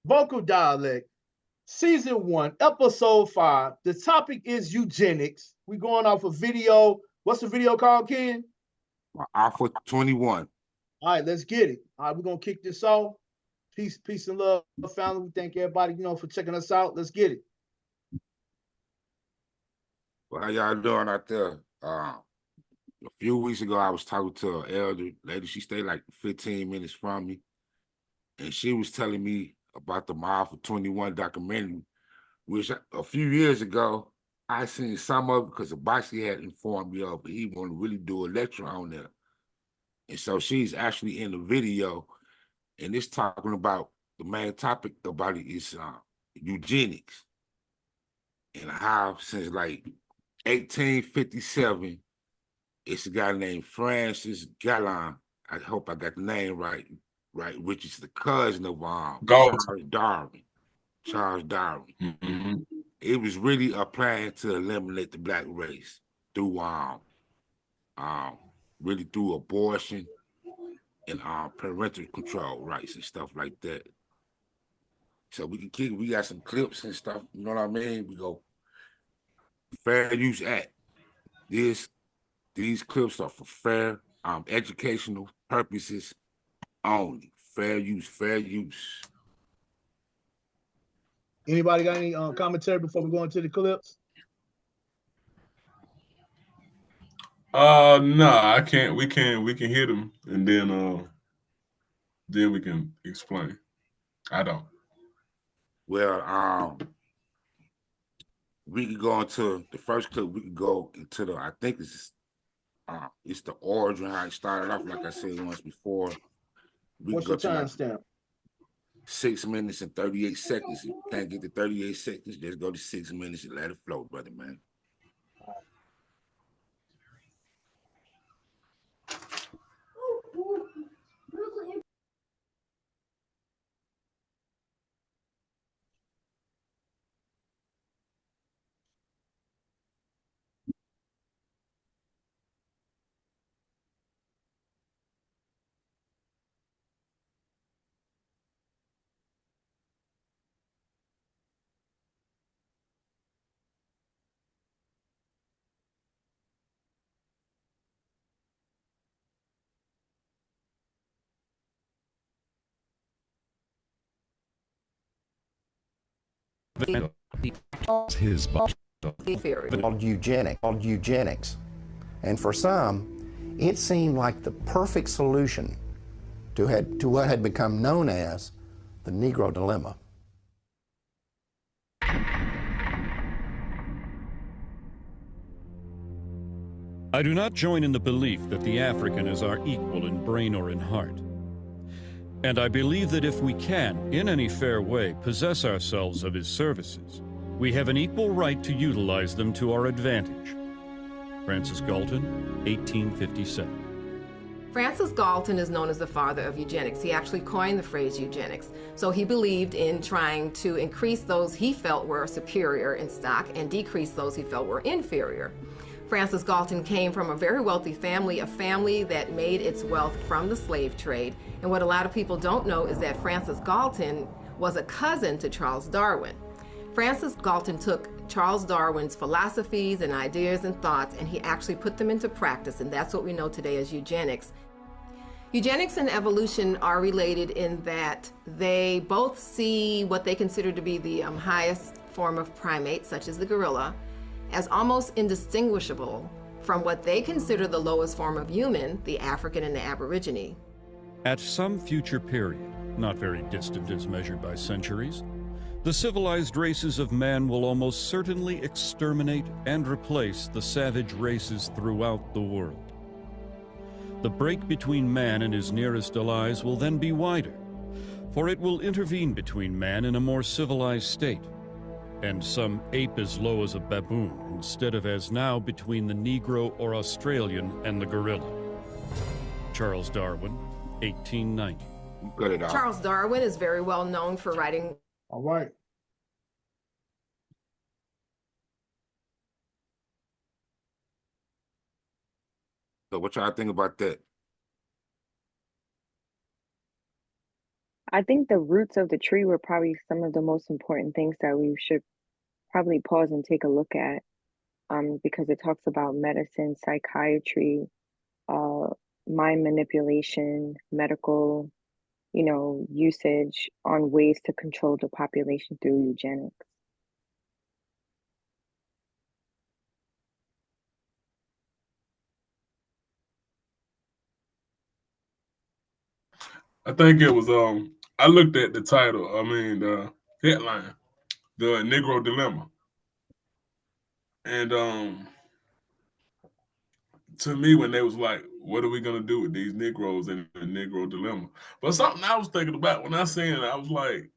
Vocal Dialect, Season 1, Episode 5. The topic is eugenics. We're going off a video. What's the video called, Ken? Maafa 21. All right, let's get it. All right, we're going to kick this off. Peace and love, family. We thank everybody, for checking us out. Let's get it. Well, how y'all doing out there? A few weeks ago, I was talking to an elder lady. She stayed like 15 minutes from me. And she was telling me about the Maafa 21 documentary, which a few years ago, I seen some of it because Abashi had informed me of, but he wanted to really do a lecture on there. And so she's actually in the video, and it's talking about the main topic about it is eugenics, and how since like 1857, it's a guy named Francis Galton. I hope I got the name right, which is the cousin of Charles Darwin. Mm-hmm. It was really a plan to eliminate the black race through really through abortion and parental control rights and stuff like that. So we got some clips and stuff, you know what I mean? We go Fair Use Act. These clips are for fair educational purposes only. Fair use. Anybody got any commentary before we go into the clips? No, I can't. We can hear them, and then we can explain. I don't. Well, we could go into the first clip. We could go into I think it's the origin, how it started off. Like I said once before. What's your timestamp? 6 minutes and 38 seconds. If you can't get to 38 seconds, just go to 6 minutes and let it flow, brother, man. His called eugenics. And for some, it seemed like the perfect solution to what had become known as the Negro dilemma. I do not join in the belief that the African is our equal in brain or in heart. And I believe that if we can, in any fair way, possess ourselves of his services, we have an equal right to utilize them to our advantage. Francis Galton, 1857. Francis Galton is known as the father of eugenics. He actually coined the phrase eugenics. So he believed in trying to increase those he felt were superior in stock and decrease those he felt were inferior. Francis Galton came from a very wealthy family, a family that made its wealth from the slave trade. And what a lot of people don't know is that Francis Galton was a cousin to Charles Darwin. Francis Galton took Charles Darwin's philosophies and ideas and thoughts, and he actually put them into practice, and that's what we know today as eugenics. Eugenics and evolution are related in that they both see what they consider to be the highest form of primate, such as the gorilla, as almost indistinguishable from what they consider the lowest form of human, the African and the Aborigine. At some future period, not very distant as measured by centuries, the civilized races of man will almost certainly exterminate and replace the savage races throughout the world. The break between man and his nearest allies will then be wider, for it will intervene between man and a more civilized state, and some ape as low as a baboon, instead of as now between the Negro or Australian and the gorilla. Charles Darwin, 1890. Cut it out. Charles Darwin is very well known for writing. All right. So what y'all think about that? I think the roots of the tree were probably some of the most important things that we should probably pause and take a look at, because it talks about medicine, psychiatry, uh, mind manipulation, medical, usage on ways to control the population through eugenics. I think it was I looked at the title, the headline, The Negro Dilemma. And to me, when they was like, what are we gonna do with these Negroes in the Negro Dilemma? But something I was thinking about when I seen it, I was like,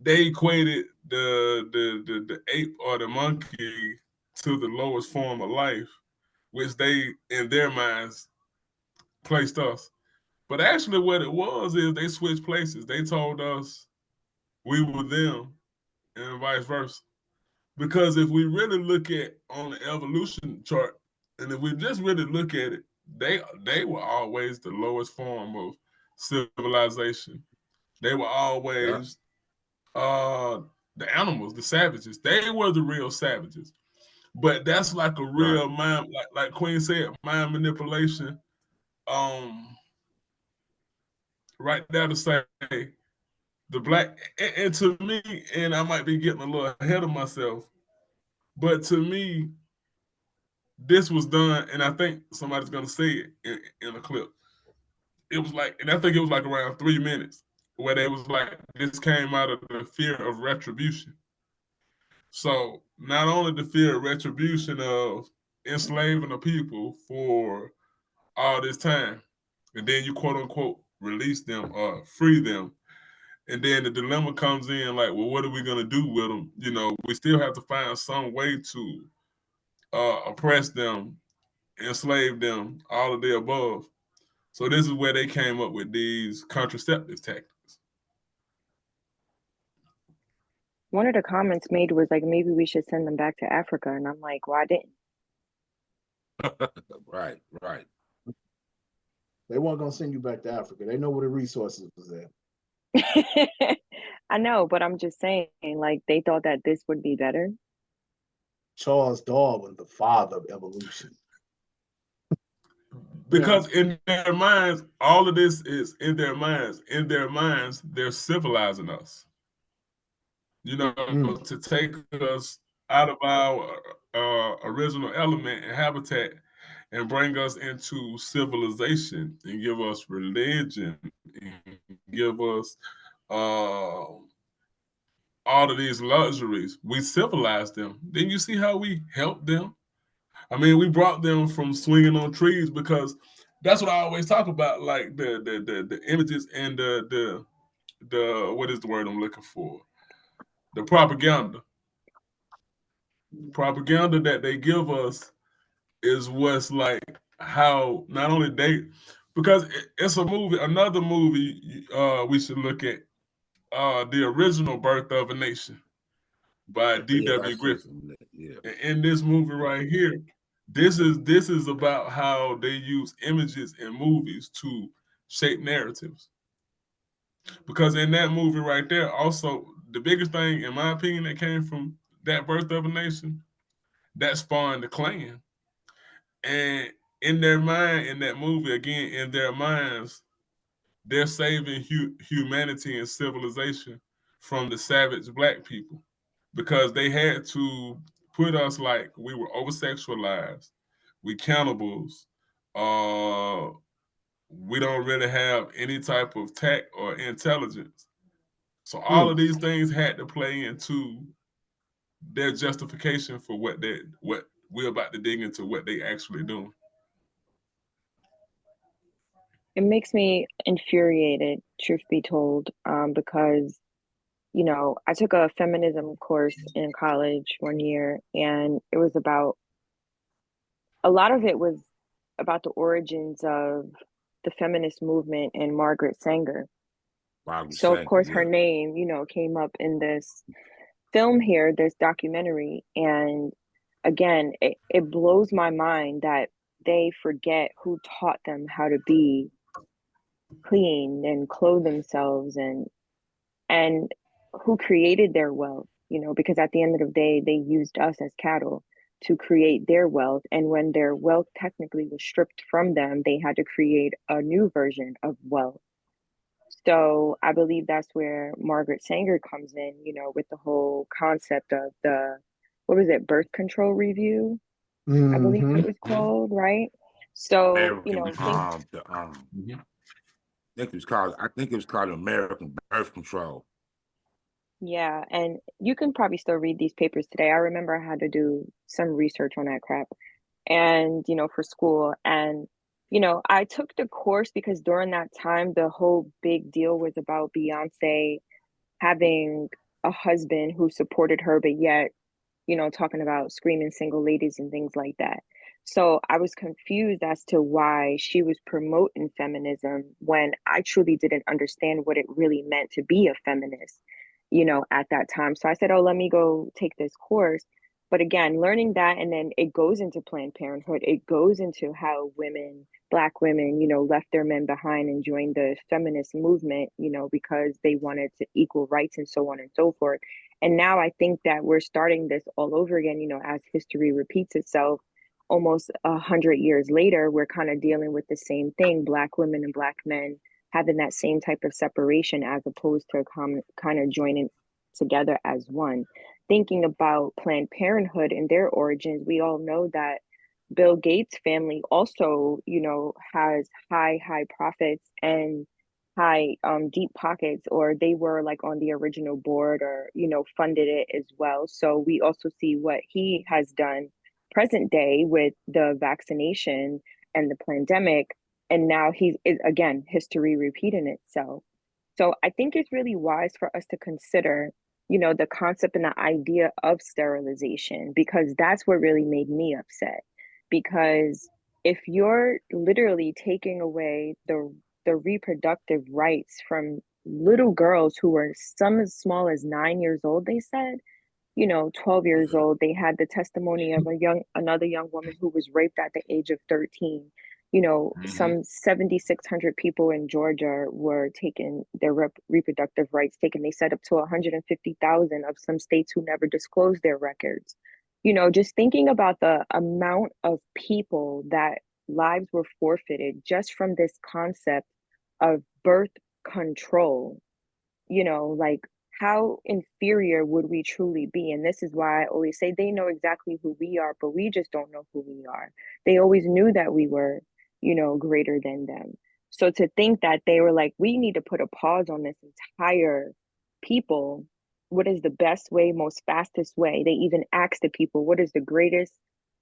they equated the ape or the monkey to the lowest form of life, which they, in their minds, placed us. But actually what it was is they switched places. They told us we were them and vice versa. Because if we really look at on the evolution chart, and if we just really look at it, they were always the lowest form of civilization. They were always the animals, the savages. They were the real savages. But that's like a real mind, like Queen said, mind manipulation. Right there to say the black, and to me, and I might be getting a little ahead of myself, but to me, this was done, and I think somebody's gonna say it in a clip. It was like, and I think it was like around 3 minutes, where they was like, this came out of the fear of retribution. So not only the fear of retribution of enslaving the people for all this time, and then you quote unquote release them or free them. And then the dilemma comes in like, well, what are we going to do with them? You know, we still have to find some way to oppress them, enslave them, all of the above. So this is where they came up with these contraceptive tactics. One of the comments made was like, maybe we should send them back to Africa. And I'm like, why didn't? Right. They weren't gonna send you back to Africa. They know where the resources was at. I know, but I'm just saying, like, they thought that this would be better. Charles Darwin, the father of evolution. Because in their minds, all of this is in their minds. In their minds, they're civilizing us. You know, to take us out of our original element and habitat and bring us into civilization and give us religion and give us all of these luxuries. We civilized them. Then you see how we helped them. I mean, we brought them from swinging on trees, because that's what I always talk about, like the images and the what is the word I'm looking for? The propaganda. Propaganda that they give us is what's like how not only they, because it's a movie, another movie we should look at, The Original Birth of a Nation by D.W. Griffith. Yeah. In this movie right here, this is about how they use images in movies to shape narratives. Because in that movie right there, also the biggest thing, in my opinion, that came from that Birth of a Nation, that spawned the Klan. And in their mind, in that movie, again, in their minds, they're saving humanity and civilization from the savage black people, because they had to put us like we were over-sexualized, we cannibals, we don't really have any type of tact or intelligence. So all of these things had to play into their justification for what we're about to dig into, what they actually doing. It makes me infuriated, truth be told, because, I took a feminism course in college one year, and it was about, a lot of it was about the origins of the feminist movement and Margaret Sanger. So, of course, her name, came up in this film here, this documentary. And again, it blows my mind that they forget who taught them how to be clean and clothe themselves, and who created their wealth, you know, because at the end of the day, they used us as cattle to create their wealth. And when their wealth technically was stripped from them, they had to create a new version of wealth. So I believe that's where Margaret Sanger comes in, you know, with the whole concept of the, what was it, birth control review, I believe Mm-hmm. it was called, right? So, you American, know, I think it was called American Birth Control. yeah, and you can probably still read these papers today. I remember I had to do some research on that crap, and, you know, for school. And, you know, I took the course because during that time, the whole big deal was about Beyonce having a husband who supported her, but yet, you know, talking about screaming single ladies and things like that. So I was confused as to why she was promoting feminism when I truly didn't understand what it really meant to be a feminist, you know, at that time. So I said, oh, let me go take this course. But again, learning that, and then it goes into Planned Parenthood, it goes into how women, Black women, you know, left their men behind and joined the feminist movement, you know, because they wanted to equal rights and so on and so forth. And now I think that we're starting this all over again, you know, as history repeats itself. Almost 100 years later, we're kind of dealing with the same thing, Black women and Black men having that same type of separation as opposed to kind of joining together as one. Thinking about Planned Parenthood and their origins, we all know that Bill Gates' family also, you know, has high profits and high deep pockets, or they were like on the original board, or, you know, funded it as well. So we also see what he has done present day with the vaccination and the pandemic, and now he's again history repeating itself. So I think it's really wise for us to consider, you know, the concept and the idea of sterilization, because that's what really made me upset. Because if you're literally taking away the reproductive rights from little girls who were some as small as 9 years old, they said, you know, 12 years old, they had the testimony of another young woman who was raped at the age of 13. You know, some 7,600 people in Georgia were taking their reproductive rights taken. They said up to 150,000 of some states who never disclosed their records. You know, just thinking about the amount of people that lives were forfeited just from this concept of birth control, you know, like how inferior would we truly be? And this is why I always say they know exactly who we are, but we just don't know who we are. They always knew that we were, you know, greater than them. So to think that they were like, we need to put a pause on this entire people, what is the best way, most fastest way? They even asked the people, what is the greatest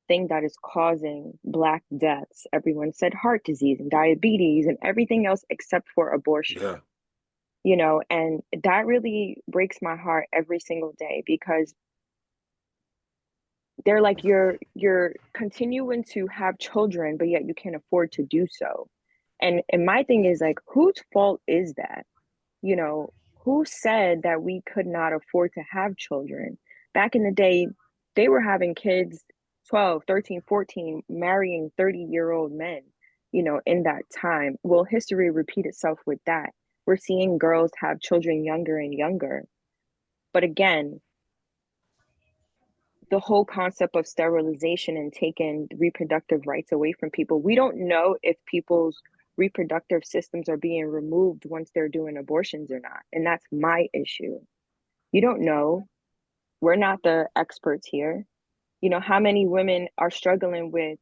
thing that is causing Black deaths? Everyone said heart disease and diabetes and everything else except for abortion. Yeah. You know, and that really breaks my heart every single day, because they're like, you're continuing to have children, but yet you can't afford to do so. And my thing is like, whose fault is that? You know, who said that we could not afford to have children? Back in the day, they were having kids 12, 13, 14, marrying 30-year-old men, you know, in that time. Will history repeat itself with that? We're seeing girls have children younger and younger. But again, the whole concept of sterilization and taking reproductive rights away from people, we don't know if people's reproductive systems are being removed once they're doing abortions or not. And that's my issue. You don't know. We're not the experts here. You know, how many women are struggling with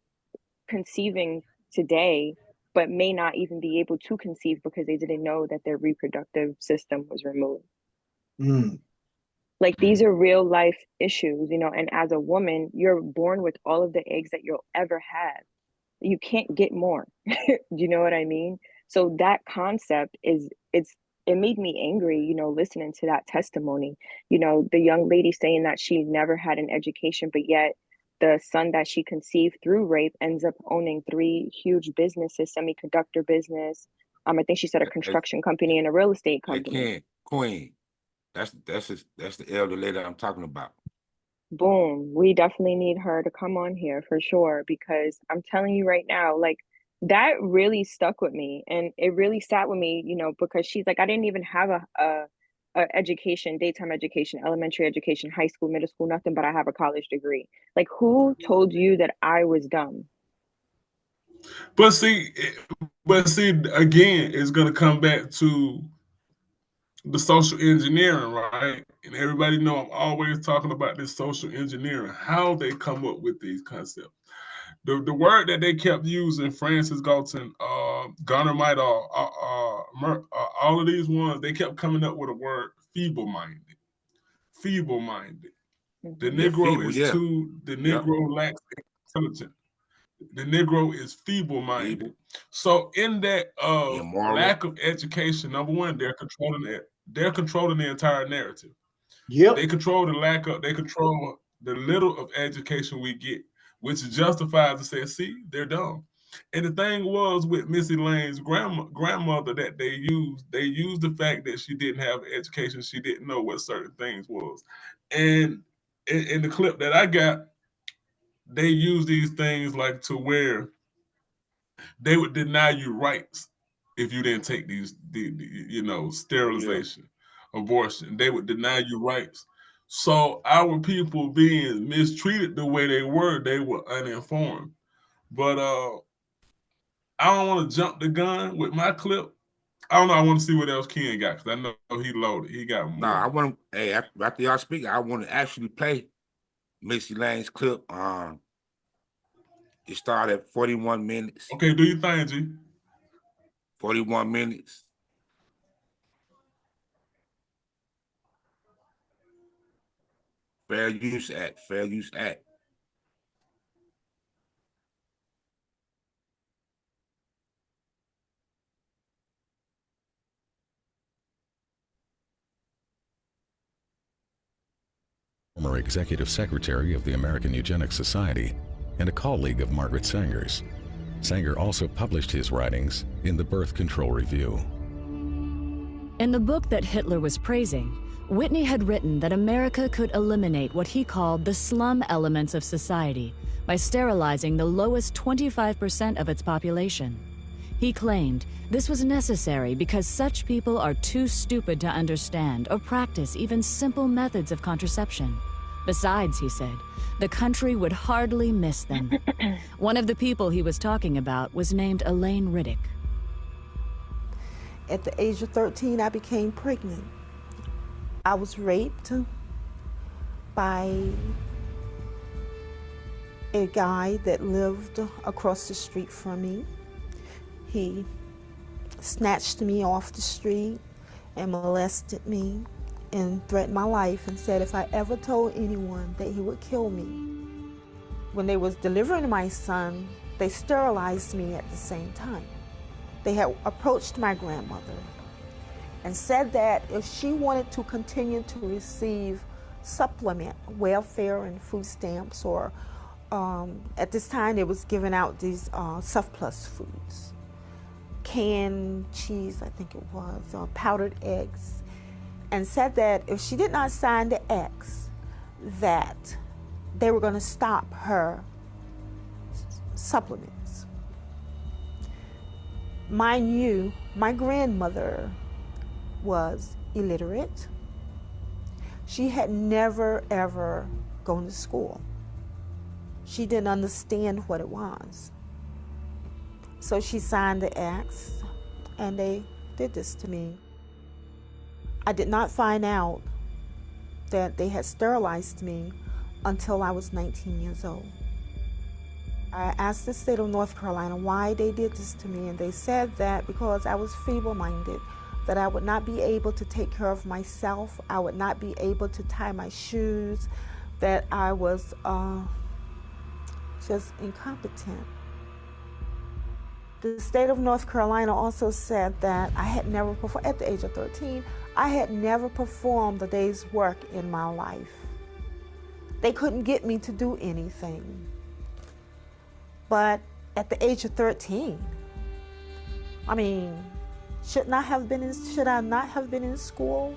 conceiving today, but may not even be able to conceive because they didn't know that their reproductive system was removed. Like, these are real life issues, you know, and as a woman, you're born with all of the eggs that you'll ever have. You can't get more. Do you know what I mean? So that concept it made me angry, you know, listening to that testimony. You know, the young lady saying that she never had an education, but yet the son that she conceived through rape ends up owning 3 huge businesses, semiconductor business. I think she said a construction company and a real estate company. Queen. That's the elder lady I'm talking about. Boom. We definitely need her to come on here for sure, because I'm telling you right now, like, That really stuck with me, and it really sat with me, you know, because she's like, I didn't even have a education, daytime education, elementary education, high school, middle school, nothing, but I have a college degree. Like, who told you that I was dumb? But see, again, it's gonna come back to the social engineering, right? And everybody know I'm always talking about this social engineering, how they come up with these concepts. The word that they kept using, Francis Galton, Gunnar Might, all of these ones, they kept coming up with a word, feeble-minded. Feeble-minded. The Mhm. Yeah, Negro feeble, is yeah. the Yep. Negro lacks intelligence. The Negro is feeble-minded. Feeble, So in that immoral. lack of education, number one, they're controlling the entire narrative. Yep. They control they control the little of education we get, which justifies to say, see, they're dumb. And the thing was with Missy Lane's grandmother that they used the fact that she didn't have education, she didn't know what certain things was. And in the clip that I got, they use these things like to where they would deny you rights if you didn't take Yeah. sterilization, abortion. They would deny you rights. So our people being mistreated the way they were uninformed. But I don't want to jump the gun with my clip. I don't know. I want to see what else Ken got because I know he loaded. He got No, I more. want to, hey, after y'all speak, I want to actually play Missy Lane's clip. It started at 41 minutes. Okay, do you think, G? 41 minutes. Fair Use Act. Fair Use Act. Former executive secretary of the American Eugenics Society and a colleague of Margaret Sanger's. Sanger also published his writings in the Birth Control Review. In the book that Hitler was praising, Whitney had written that America could eliminate what he called the slum elements of society by sterilizing the lowest 25% of its population. He claimed this was necessary because such people are too stupid to understand or practice even simple methods of contraception. Besides, he said, the country would hardly miss them. One of the people he was talking about was named Elaine Riddick. At the age of 13, I became pregnant. I was raped by a guy that lived across the street from me. He snatched me off the street and molested me and threatened my life and said if I ever told anyone that he would kill me. When they was delivering my son, they sterilized me at the same time. They had approached my grandmother and said that if she wanted to continue to receive supplement, welfare and food stamps, or at this time they was giving out these surplus foods, canned cheese, I think it was, powdered eggs, and said that if she did not sign the X, that they were going to stop her supplements. Mind you, my grandmother was illiterate. She had never, ever gone to school. She didn't understand what it was. So she signed the X, and they did this to me. I did not find out that they had sterilized me until I was 19 years old. I asked the state of North Carolina why they did this to me, and they said that because I was feeble-minded, that I would not be able to take care of myself, I would not be able to tie my shoes, that I was just incompetent. The state of North Carolina also said that I had never performed, at the age of 13, I had never performed a day's work in my life. They couldn't get me to do anything. But at the age of 13, I mean, should I not have been in school?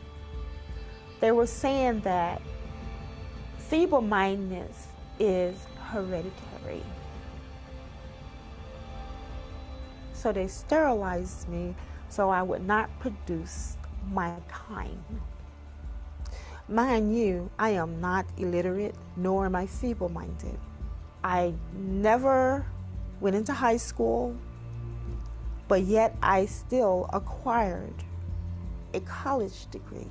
They were saying that feeble-mindedness is hereditary. so they sterilized me so I would not produce my kind. Mind you, I am not illiterate, nor am I feeble-minded. I never went into high school, but yet I still acquired a college degree.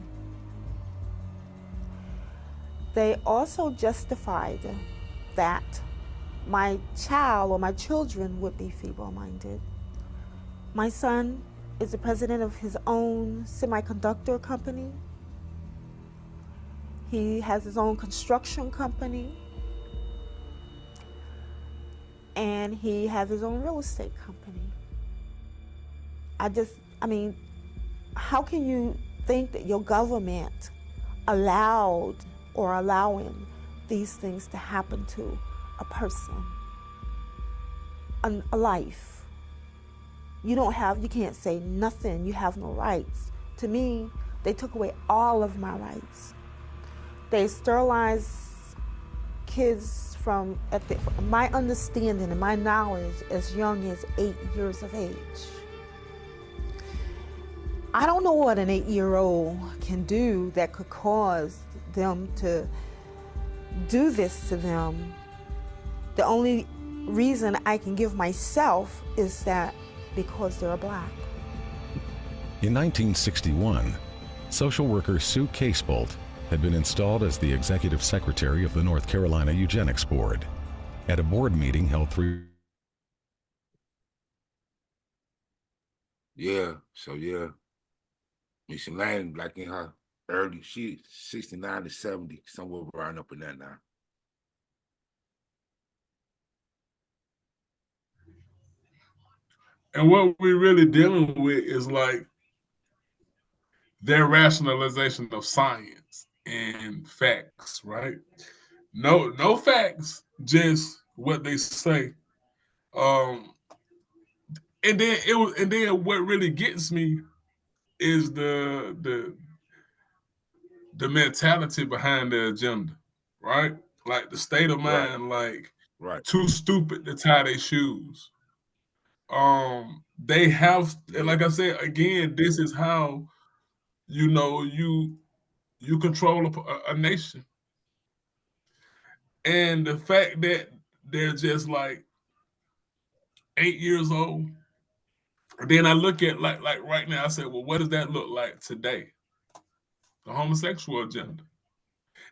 They also justified that my child or my children would be feeble-minded. My son is the president of his own semiconductor company. He has his own construction company. And he has his own real estate company. I mean, how can you think that your government allowed or allowing these things to happen to a person, a life? You can't say nothing, you have no rights. To me, they took away all of my rights. They sterilized kids from my understanding and my knowledge as young as 8 years of age. I don't know what an 8-year-old can do that could cause them to do this to them. The only reason I can give myself is that because they're Black. In 1961, social worker Sue Casebolt had been installed as the executive secretary of the North Carolina Eugenics Board. At a board meeting held Miss Lane, like in her early, she 69 to 70, somewhere around up in that now. And what we're really dealing with is like their rationalization of science and facts, right? No facts, just what they say. And then what really gets me is the mentality behind the agenda, right? Like the state of mind, like too stupid to tie their shoes. They have, like I said again, this is how you control a nation, and the fact that they're just like 8 years old. Then I look at like right now, I said, well, what does that look like today? The homosexual agenda.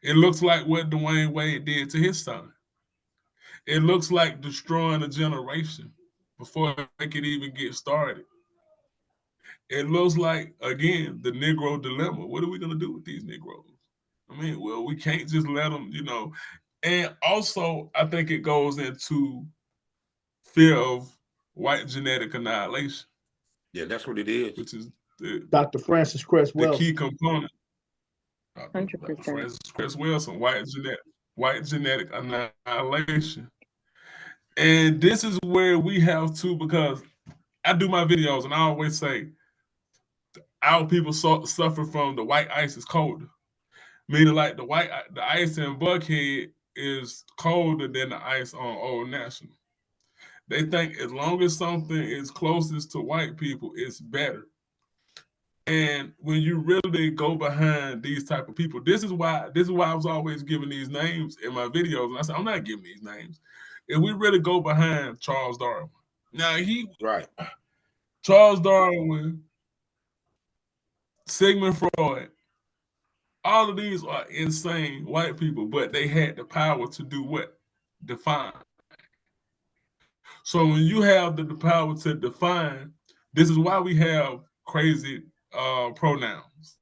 It looks like what Dwayne Wade did to his son. It looks like destroying a generation before they could even get started. It looks like, again, the Negro dilemma. What are we going to do with these Negroes? I mean, well, we can't just let them, And also, I think it goes into fear of white genetic annihilation. Yeah, that's what it is. Which is Dr. Francis Cress-Wilson. The key component. 100%. Francis Cress-Wilson, white genetic annihilation. And this is where we have to, because I do my videos and I always say, our people suffer from the white ice is colder. Meaning like the ice in Buckhead is colder than the ice on Old National. They think as long as something is closest to white people, it's better. And when you really go behind these type of people, this is why I was always giving these names in my videos. And I said, I'm not giving these names. If we really go behind Charles Darwin. Now Charles Darwin, Sigmund Freud, all of these are insane white people, but they had the power to do what? Define. So when you have the power to define, this is why we have crazy pronouns.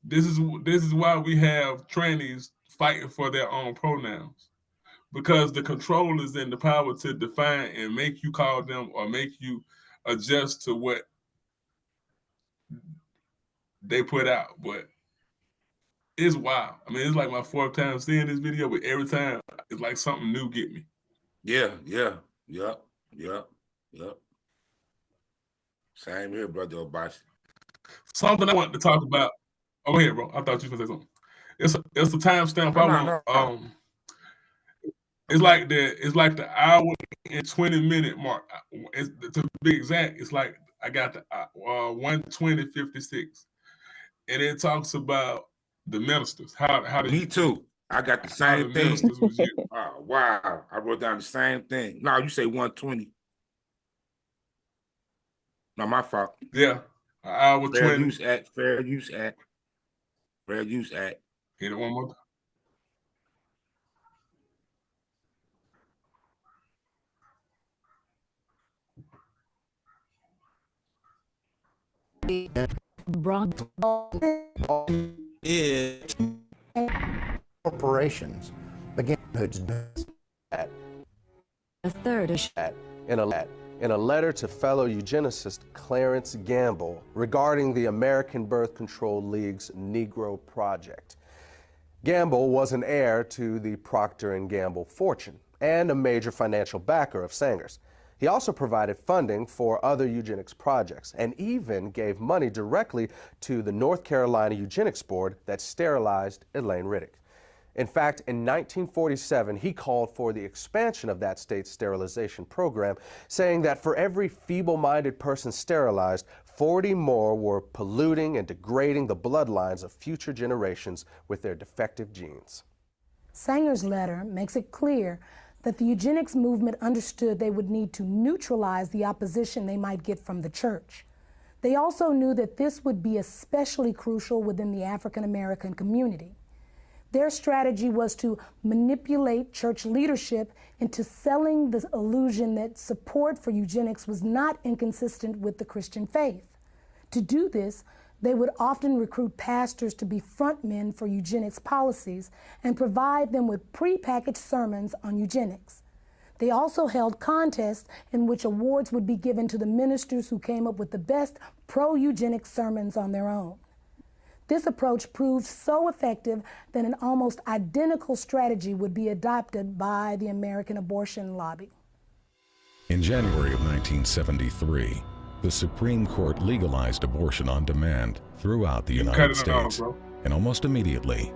This is why we have trannies fighting for their own pronouns, because the control is in the power to define and make you call them or make you adjust to what they put out. But it's wild. I mean, it's like my 4th time seeing this video, but every time it's like something new get me. Yeah. Same here, brother Obashi. Something I want to talk about. Oh, go ahead, bro. I thought you were going to say something. It's a timestamp. It's like the hour and 20-minute mark. To be exact, it's like I got the 1:20:56, and it talks about the ministers. Me too. I got the how the same thing. ministers was used. Oh, wow. I wrote down the same thing. No, you say 1:20. No, my fault. Yeah, an hour Fair 20. Use Act. Fair Use Act. Fair Use Act. Hit it one more time. Corporations began at A third is in a letter to fellow eugenicist Clarence Gamble regarding the American Birth Control League's Negro Project. Gamble was an heir to the Procter & Gamble fortune and a major financial backer of Sanger's. He also provided funding for other eugenics projects and even gave money directly to the North Carolina Eugenics Board that sterilized Elaine Riddick. In fact, in 1947, he called for the expansion of that state's sterilization program, saying that for every feeble-minded person sterilized, 40 more were polluting and degrading the bloodlines of future generations with their defective genes. Sanger's letter makes it clear that the eugenics movement understood they would need to neutralize the opposition they might get from the church. They also knew that this would be especially crucial within the African American community. Their strategy was to manipulate church leadership into selling the illusion that support for eugenics was not inconsistent with the Christian faith. To do this, they would often recruit pastors to be frontmen for eugenics policies and provide them with prepackaged sermons on eugenics. They also held contests in which awards would be given to the ministers who came up with the best pro-eugenics sermons on their own. This approach proved so effective that an almost identical strategy would be adopted by the American abortion lobby. In January of 1973, the Supreme Court legalized abortion on demand throughout the United States, and almost immediately,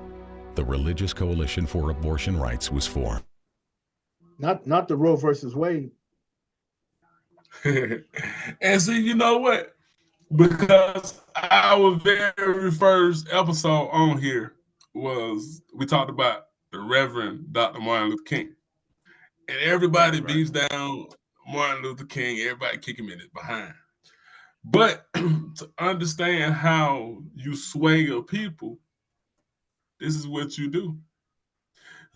the Religious Coalition for Abortion Rights was formed. Not the Roe versus Wade. And see, you know what? Because our very first episode on here we talked about the Reverend Dr. Martin Luther King. And everybody beats down Martin Luther King, everybody kick him in his behind. But to understand how you sway your people, this is what you do.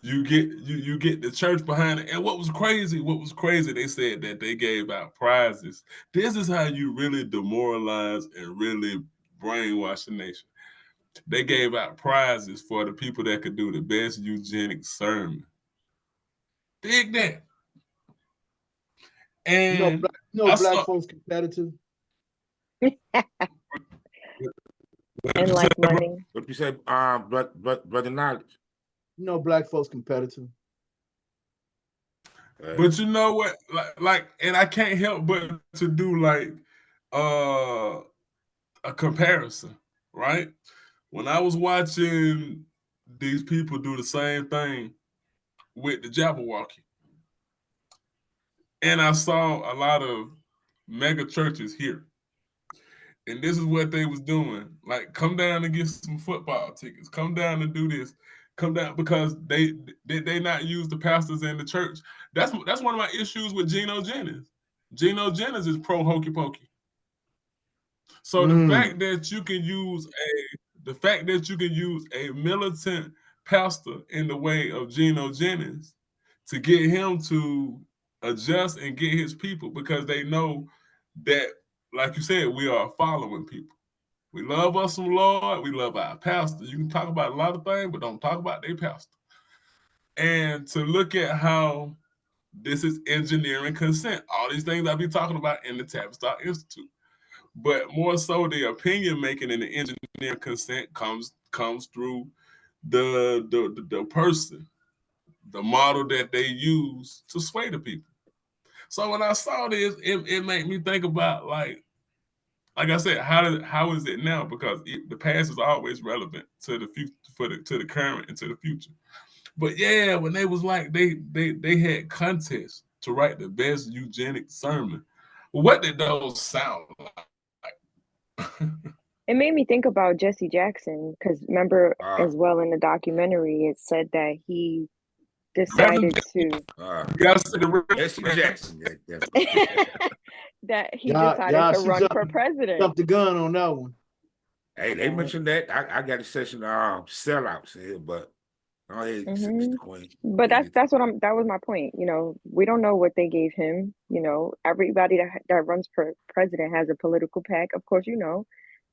You get the church behind it. And what was crazy, they said that they gave out prizes. This is how you really demoralize and really brainwash the nation. They gave out prizes for the people that could do the best eugenics sermon. Dig that. And black folks competitive. And like money. What you said, brother Knowledge? Black folks competitive. But you know what? Like, and I can't help but to do like a comparison, right? When I was watching these people do the same thing with the Jabberwocky, and I saw a lot of mega churches here. And this is what they was doing. Like, come down and get some football tickets. Come down and do this. Come down, because they not use the pastors in the church. That's one of my issues with Geno Jennings. Geno Jennings is pro hokey pokey. So the fact that you can use a militant pastor in the way of Geno Jennings to get him to adjust and get his people, because they know that, like you said, we are following people. We love us some Lord. We love our pastor. You can talk about a lot of things, but don't talk about their pastor. And to look at how this is engineering consent, all these things I'll be talking about in the Tavistock Institute. But more so, the opinion making and the engineering consent comes through the person, the model that they use to sway the people. So when I saw this, it made me think about, like I said, how is it now? Because the past is always relevant to the future, to the current and to the future. But yeah, when they was like they had contests to write the best eugenic sermon. What did those sound like? It made me think about Jesse Jackson, because remember as well in the documentary, it said that he decided to Jesse Jackson. that he decided to run for president. Jumped the gun on that one. Hey, they mentioned that. I got a session sellouts here, but go ahead, Mr. Queen. But that was my point. You know, we don't know what they gave him. You know, everybody that runs for president has a political PAC, of course, you know,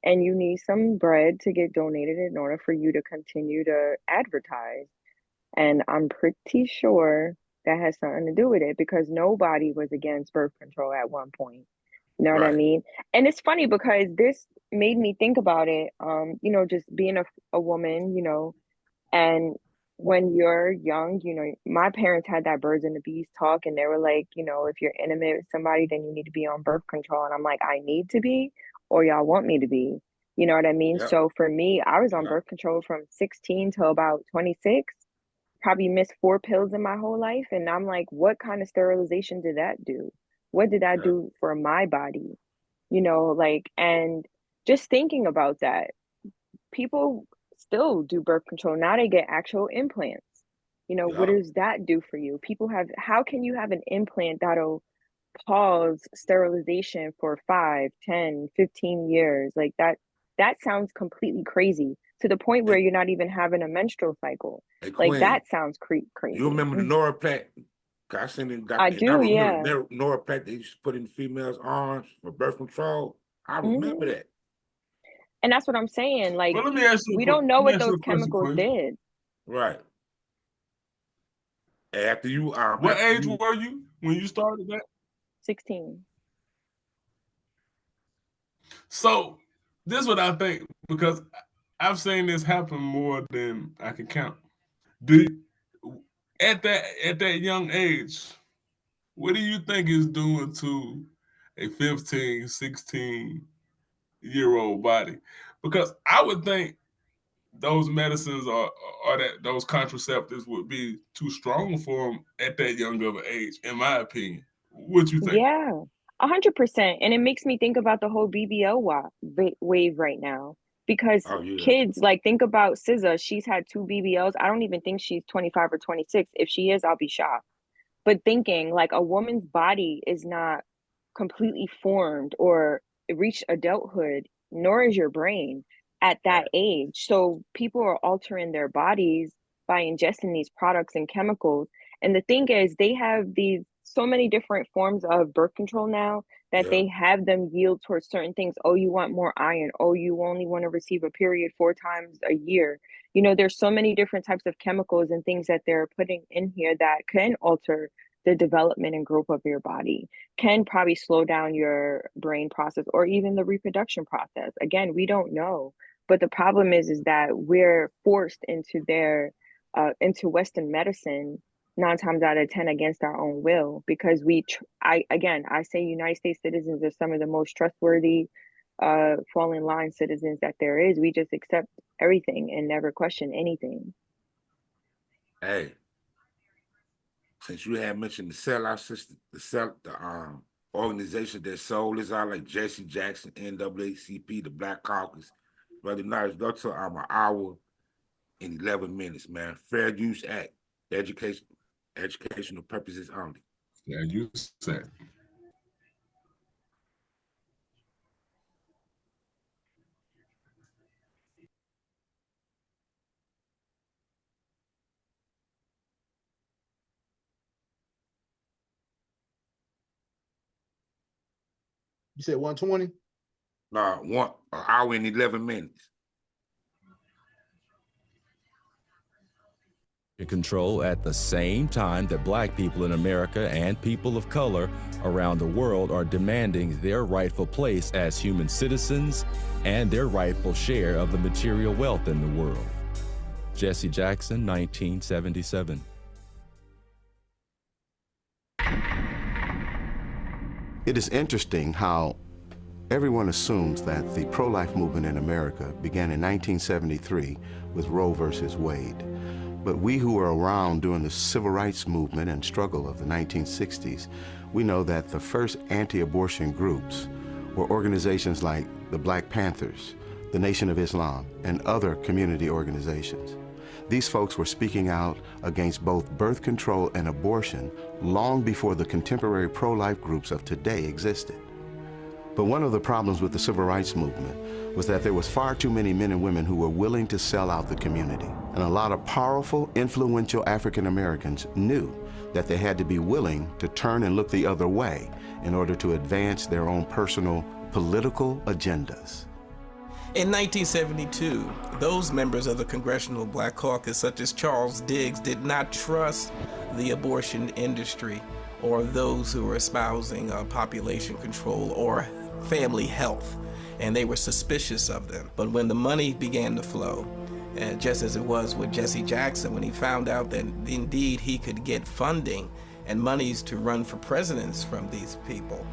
and you need some bread to get donated in order for you to continue to advertise. And I'm pretty sure that has something to do with it, because nobody was against birth control at one point. You know what I mean? And it's funny because this made me think about it, you know, just being a woman, you know, and when you're young, you know, my parents had that birds and the bees talk, and they were like, you know, if you're intimate with somebody, then you need to be on birth control. And I'm like, I need to be, or y'all want me to be? You know what I mean? Yep. So for me, I was on birth control from 16 till about 26. Probably missed 4 pills in my whole life. And I'm like, what kind of sterilization did that do? What did that do for my body? You know, like, and just thinking about that, people still do birth control. Now they get actual implants. You know, what does that do for you? How can you have an implant that'll pause sterilization for 5, 10, 15 years? Like that sounds completely crazy, to the point where you're not even having a menstrual cycle. Hey, like Queen, that sounds crazy. You remember the Noraplant? I seen it. I do, yeah. Noraplant they used to put in females' arms for birth control. I remember that. And that's what I'm saying. Like, let me ask you we don't know what those chemicals did. Right. After you, what age were you when you started that? 16. So this is what I think, because I've seen this happen more than I can count. At that young age, what do you think is doing to a 15, 16-year-old body? Because I would think those medicines or that those contraceptives would be too strong for them at that young of an age, in my opinion. What you think? Yeah, 100%. And it makes me think about the whole BBL wave right now. Because kids, like, think about SZA. She's had 2 BBLs. I don't even think she's 25 or 26. If she is, I'll be shocked. But thinking, like, a woman's body is not completely formed or reached adulthood, nor is your brain at that age. So people are altering their bodies by ingesting these products and chemicals. And the thing is, they have so many different forms of birth control now that they have them yield towards certain things. Oh, you want more iron. Oh, you only want to receive a period 4 times a year. You know, there's so many different types of chemicals and things that they're putting in here that can alter the development and growth of your body, can probably slow down your brain process or even the reproduction process. Again, we don't know. But the problem is that we're forced into into Western medicine 9 times out of 10 against our own will, because I say United States citizens are some of the most trustworthy, fall in line citizens that there is. We just accept everything and never question anything. Hey, since you had mentioned the sellout system, the organization that sold us out, like Jesse Jackson, NAACP, the Black Caucus, Brother Nice, go to an hour and 11 minutes, man. Fair Use Act, educational purposes only. Fair Use Act. You said 120? No, 1 hour and 11 minutes. Control at the same time that Black people in America and people of color around the world are demanding their rightful place as human citizens and their rightful share of the material wealth in the world. Jesse Jackson, 1977. It is interesting how everyone assumes that the pro-life movement in America began in 1973 with Roe versus Wade. But we who were around during the civil rights movement and struggle of the 1960s, we know that the first anti-abortion groups were organizations like the Black Panthers, the Nation of Islam, and other community organizations. These folks were speaking out against both birth control and abortion long before the contemporary pro-life groups of today existed. But one of the problems with the civil rights movement was that there was far too many men and women who were willing to sell out the community. And a lot of powerful, influential African Americans knew that they had to be willing to turn and look the other way in order to advance their own personal political agendas. In 1972, those members of the Congressional Black Caucus, such as Charles Diggs, did not trust the abortion industry or those who were espousing population control or family health, and they were suspicious of them. But when the money began to flow, just as it was with Jesse Jackson, when he found out that indeed he could get funding and monies to run for presidents from these people,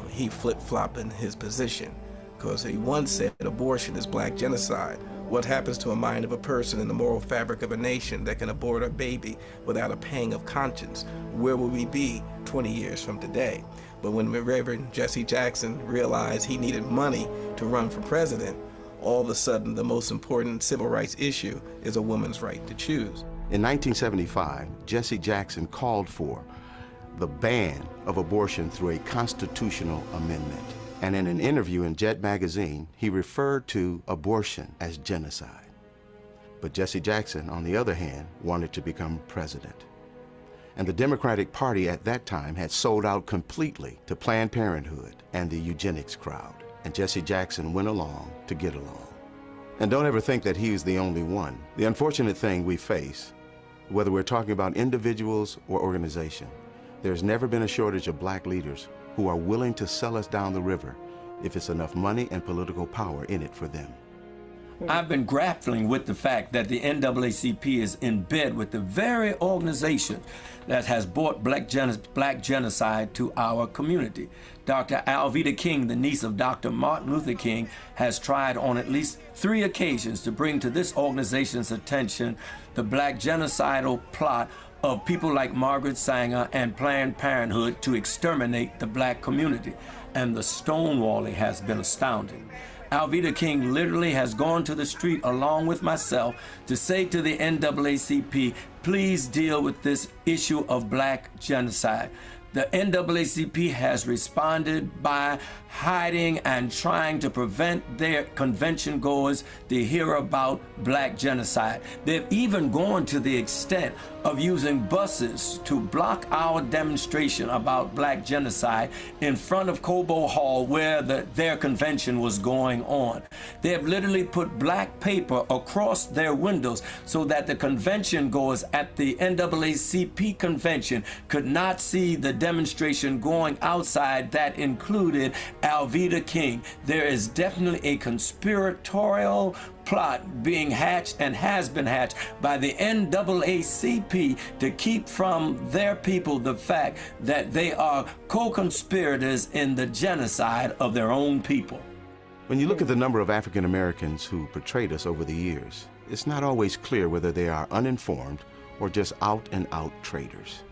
he flip-flopped in his position. Because he once said abortion is black genocide. What happens to a mind of a person in the moral fabric of a nation that can abort a baby without a pang of conscience? Where will we be 20 years from today? But when Reverend Jesse Jackson realized he needed money to run for president, all of a sudden the most important civil rights issue is a woman's right to choose. In 1975, Jesse Jackson called for the ban of abortion through a constitutional amendment. And in an interview in Jet magazine, he referred to abortion as genocide. But Jesse Jackson, on the other hand, wanted to become president. And the Democratic Party at that time had sold out completely to Planned Parenthood and the eugenics crowd. And Jesse Jackson went along to get along. And don't ever think that he was the only one. The unfortunate thing we face, whether we're talking about individuals or organization, there's never been a shortage of black leaders who are willing to sell us down the river if it's enough money and political power in it for them. I've been grappling with the fact that the NAACP is in bed with the very organization that has brought black genocide to our community. Dr. Alveda King, the niece of Dr. Martin Luther King, has tried on at least 3 occasions to bring to this organization's attention the black genocidal plot of people like Margaret Sanger and Planned Parenthood to exterminate the black community. And the stonewalling has been astounding. Alveda King literally has gone to the street along with myself to say to the NAACP, please deal with this issue of black genocide. The NAACP has responded by hiding and trying to prevent their convention goers to hear about black genocide. They've even gone to the extent of using buses to block our demonstration about black genocide in front of Cobo Hall where their convention was going on. They have literally put black paper across their windows so that the convention goers at the NAACP convention could not see the demonstration going outside that included Alveda King. There is definitely a conspiratorial plot being hatched and has been hatched by the NAACP to keep from their people the fact that they are co-conspirators in the genocide of their own people. When you look at the number of African Americans who portrayed us over the years, it's not always clear whether they are uninformed or just out-and-out traitors.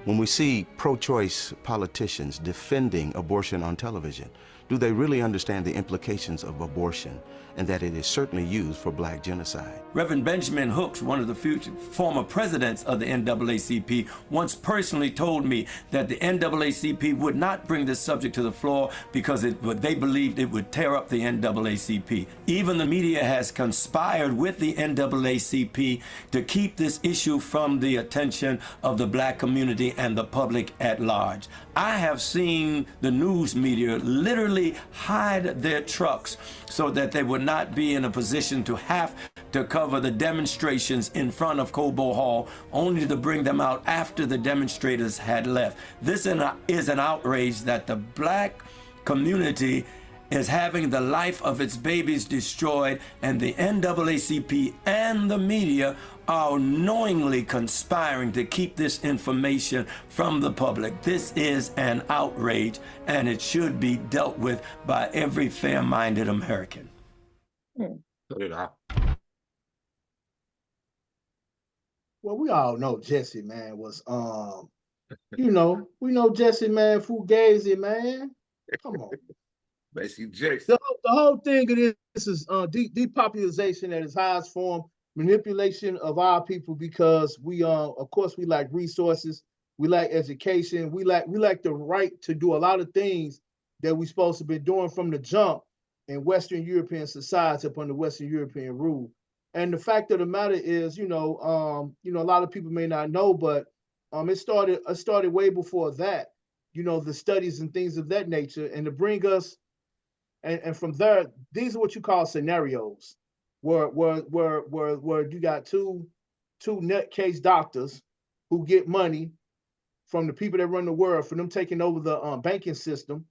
When we see pro-choice politicians defending abortion on television, do they really understand the implications of abortion and that it is certainly used for black genocide? Reverend Benjamin Hooks, one of the former presidents of the NAACP, once personally told me that the NAACP would not bring this subject to the floor because they believed it would tear up the NAACP. Even the media has conspired with the NAACP to keep this issue from the attention of the black community and the public at large. I have seen the news media literally hide their trucks so that they would not be in a position to have to cover the demonstrations in front of Cobo Hall, only to bring them out after the demonstrators had left. This is an outrage that the black community is having the life of its babies destroyed, and the NAACP and the media are knowingly conspiring to keep this information from the public. This is an outrage, and it should be dealt with by every fair-minded American. Well, we all know Jesse, man, was you know, we know Jesse, man, Fugazi, man. Come on. Basically, Jason. The whole thing of this is depopulation at its highest form, manipulation of our people, because we of course we lack resources, we lack education, we lack the right to do a lot of things that we're supposed to be doing from the jump in Western European society upon the Western European rule. And the fact of the matter is, you know, a lot of people may not know, but it started way before that, you know, the studies and things of that nature, and to bring us. And from there, these are what you call scenarios, where you got two nutcase doctors who get money from the people that run the world for them taking over the banking system,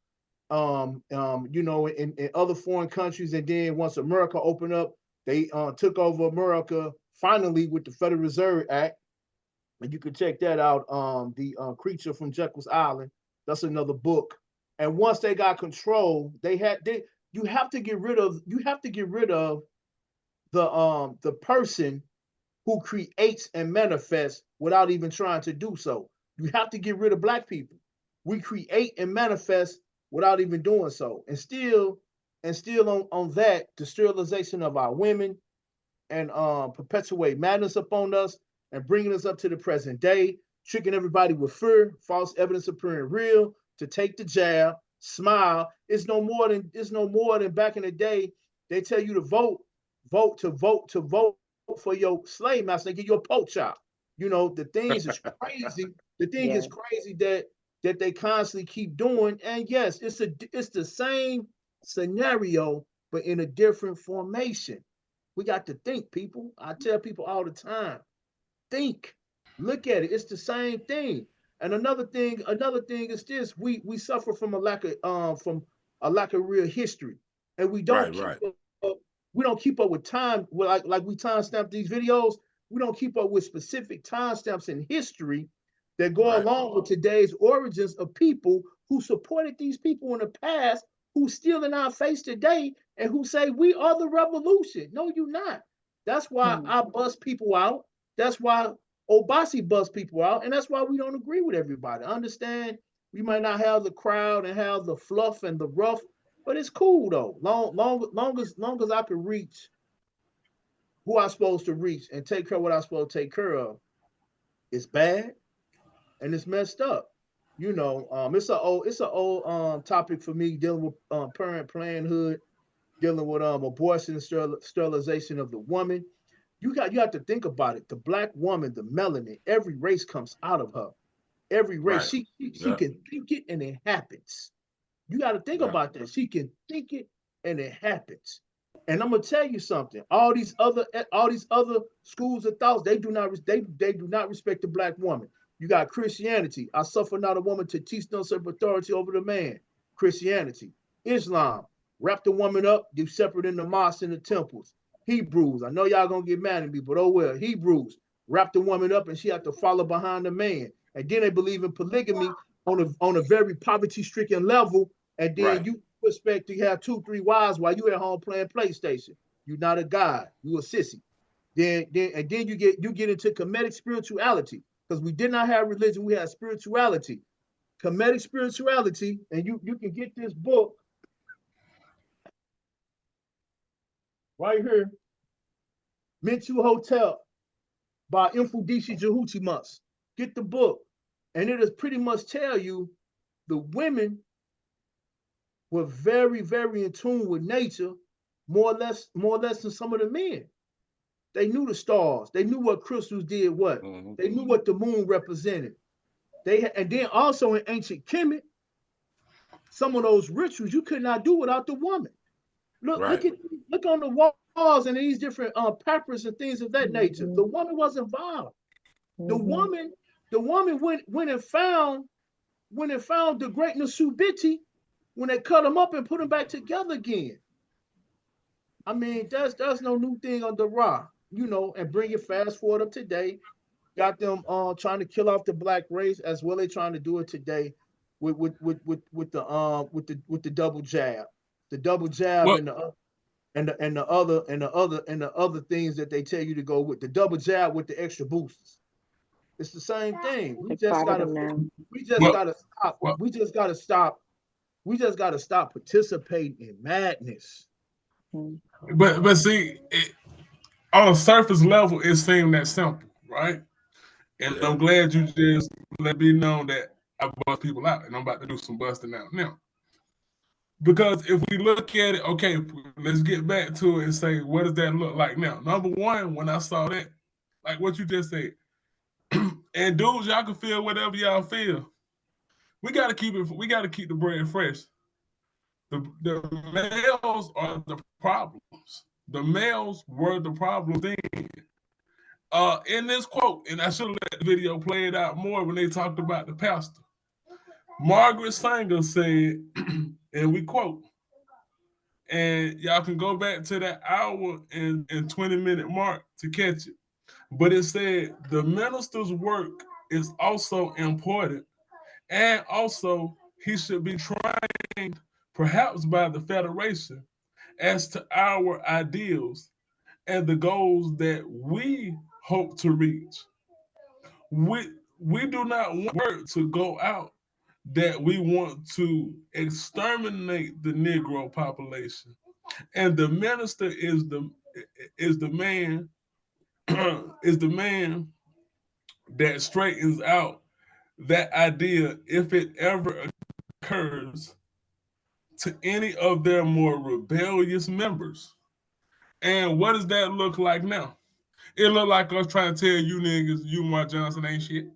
you know, in other foreign countries. And then once America opened up, they took over America finally with the Federal Reserve Act, and you can check that out. The Creature from Jekyll's Island. That's another book. And once they got control, you have to get rid of the person who creates and manifests without even trying to do so. You have to get rid of Black people. We create and manifest without even doing so. And still on that, the sterilization of our women and perpetuate madness upon us and bringing us up to the present day, tricking everybody with fear, false evidence appearing real, to take the jab, smile. It's no more than back in the day. They tell you to vote for your slave master. They give you a pork chop. You know, the things is crazy. The thing is crazy that they constantly keep doing. And yes, it's the same scenario, but in a different formation. We got to think, people. I tell people all the time, think, look at it. It's the same thing. And another thing is this: we suffer from a lack of real history, and we don't keep up with time. Like we timestamp these videos, we don't keep up with specific timestamps in history that go along with today's origins of people who supported these people in the past, who still in our face today, and who say we are the revolution. No, you're not. That's why I bust people out. That's why Obasi busts people out, and that's why we don't agree with everybody. I understand we might not have the crowd and have the fluff and the rough, but it's cool though. Long as I can reach who I'm supposed to reach and take care of what I'm supposed to take care of, it's bad and it's messed up. You know, it's an old topic for me, dealing with parent parenthood, dealing with abortion and sterilization of the woman. You have to think about it. The Black woman, the melanin, every race comes out of her. Every race, she can think it and it happens. You got to think about that. She can think it and it happens. And I'm gonna tell you something. All these other schools of thoughts, they do not respect the Black woman. You got Christianity. I suffer not a woman to teach no authority over the man. Christianity. Islam. Wrap the woman up, do separate in the mosques and the temples. Hebrews, I know y'all gonna get mad at me, but oh well. Hebrews, wrap the woman up and she have to follow behind the man. And then they believe in polygamy on a very poverty-stricken level. And then you expect to have 2-3 wives while you at home playing PlayStation. You're not a god. You a sissy. Then you get into Kemetic spirituality, because we did not have religion. We had spirituality. Kemetic spirituality, and you can get this book right here, Mentu Hotel by Mfudisi Jehutimus. Get the book. And it is pretty much tell you the women were very, very in tune with nature, more or less than some of the men. They knew the stars. They knew what crystals did what. They knew what the moon represented. And then also in ancient Kemet, some of those rituals you could not do without the woman. Look on the walls and these different papyrus and things of that nature. The woman was involved. The woman went and found the great Nasubiti when they cut them up and put them back together again. I mean, that's no new thing on the Ra, you know. And bring it fast forward up today. Got them trying to kill off the Black race as well. They trying to do it today with the double jab. The double jab and the other things that they tell you to go with. The double jab with the extra boosters. It's the same thing. We Like just 5 of gotta them now. we just Well, gotta stop. well, We just gotta stop. We just gotta stop participating in madness. but see, on a surface level, it seemed that simple, right? And I'm glad you just let me know that I bust people out, and I'm about to do some busting out now. Because if we look at it, okay, let's get back to it and say, what does that look like now? Number one, when I saw that, like what you just said, and dudes, y'all can feel whatever y'all feel. We gotta keep it. We gotta keep the bread fresh. The males are the problems. The males were the problem then. In this quote, and I should have let the video play it out more when they talked about the pastor. Margaret Sanger said, and we quote, and y'all can go back to that hour and 20-minute mark to catch it. But it said the minister's work is also important, and also he should be trained, perhaps by the Federation, as to our ideals and the goals that we hope to reach. We do not want word to go out that we want to exterminate the Negro population, and the minister is the man is the man that straightens out that idea if it ever occurs to any of their more rebellious members. And what does that look like now? It look like us trying to tell you niggas Umar Johnson ain't shit.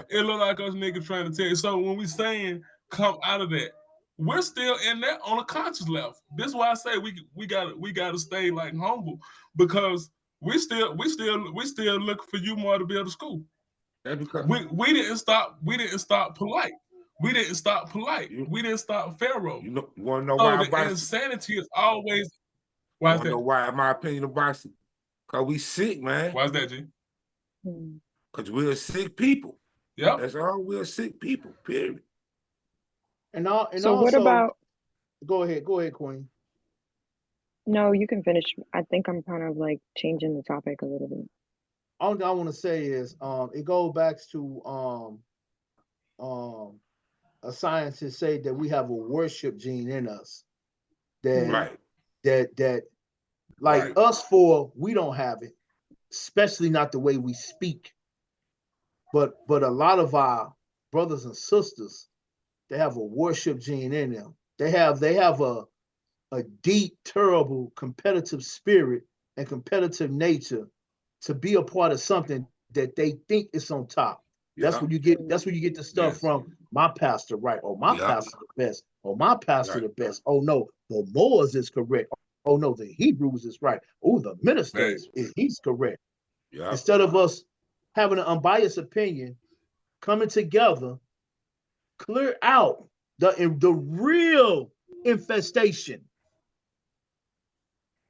It look like us niggas trying to tell you. So when we saying come out of that, we're still in that on a conscious level. This is why I say we gotta stay like humble, because we still looking for you more to build a school. We didn't stop polite. We didn't stop polite. We didn't stop Pharaoh. You want to know so why? The insanity is always. Why is that? Know why? My opinion about it, cause we sick, man. Why is that, G? Cause we're sick people. Yeah, that's all. We're sick people. Period. And So also, what about? Go ahead, Queen. No, you can finish. I think I'm kind of like changing the topic a little bit. All I want to say is, it goes back to a scientist say that we have a worship gene in us. That like us four, we don't have it, especially not the way we speak. But a lot of our brothers and sisters, they have a worship gene in them. They have a deep, terrible competitive spirit and competitive nature to be a part of something that they think is on top. That's where you get the stuff from. My pastor, right? Oh, my pastor the best. Oh, my pastor the best. Oh no, the Moors is correct. Oh no, the Hebrews is right. Oh, the minister he's correct. Instead of us having an unbiased opinion, coming together, clear out the real infestation,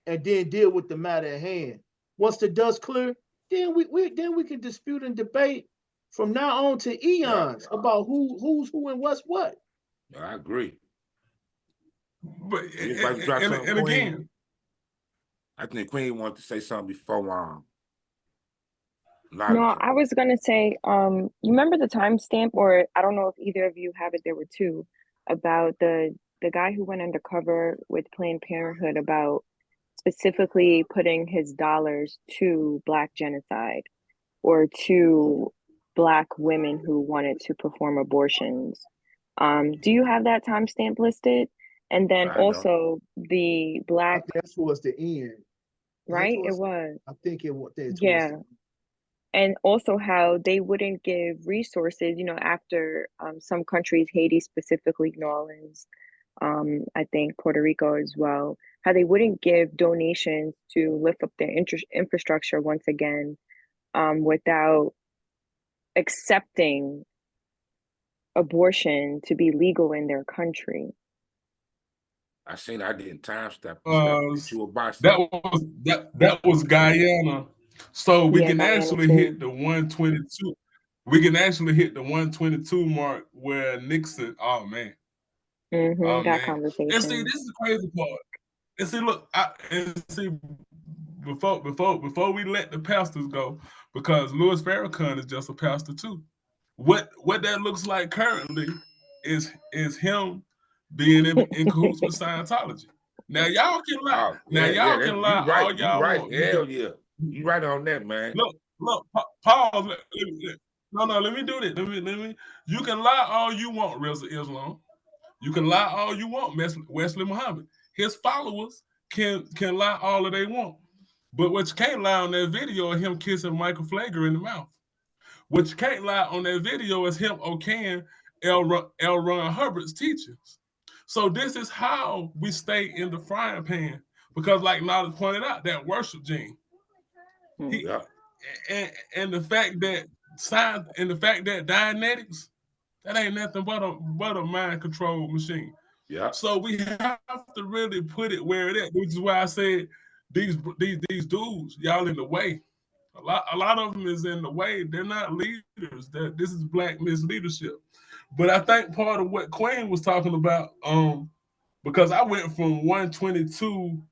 and then deal with the matter at hand. Once the dust clear, then we can dispute and debate from now on to eons about who's who and what's what. I agree. But and again, I think Queen wanted to say something before. No, I was gonna say, you remember the timestamp, or I don't know if either of you have it. There were two about the guy who went undercover with Planned Parenthood about specifically putting his dollars to Black genocide or to Black women who wanted to perform abortions. Do you have that timestamp listed? And then also the Black. That's towards the end, right? It was. I think it was. Yeah. And also how they wouldn't give resources, after some countries, Haiti specifically, New Orleans, I think Puerto Rico as well, how they wouldn't give donations to lift up their infrastructure once again, without accepting abortion to be legal in their country. I seen I didn't time step. That was Guyana. So we can actually hit the 122. We can actually hit the 122 mark where Nixon. Oh man. That conversation. And see, this is the crazy part. And see, look, before we let the pastors go, because Louis Farrakhan is just a pastor too. What that looks like currently is him being in cahoots with Scientology. Now y'all can lie. Y'all can lie all y'all want. Hell yeah. You right on that, man. Look, pause. Let me do this. Let me. You can lie all you want, Reza Islam. You can lie all you want, Wesley Muhammad. His followers can lie all that they want. But what you can't lie on that video is him kissing Michael Flager in the mouth. What you can't lie on that video is him okaying L. Ron Hubbard's teachings. So this is how we stay in the frying pan. Because like Knowledge pointed out, that worship gene. And the fact that science and the fact that Dianetics, that ain't nothing but a mind control machine. Yeah. So we have to really put it where it is, which is why I said these dudes, y'all in the way. A lot of them is in the way. They're not leaders. This is black misleadership. But I think part of what Queen was talking about, because I went from 122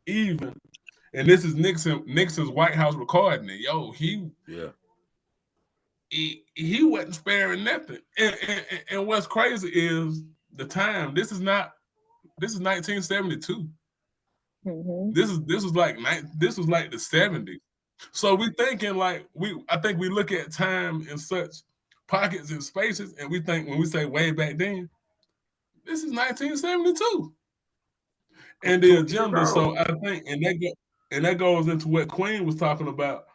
even, and this is Nixon's White House recording it. Yo, he wasn't sparing nothing. And what's crazy is the time. This is 1972. Mm-hmm. This was like the 70s. So we thinking I think we look at time in such pockets and spaces, and we think when we say way back then, this is 1972. And the agenda, so I think, and that goes into what Queen was talking about,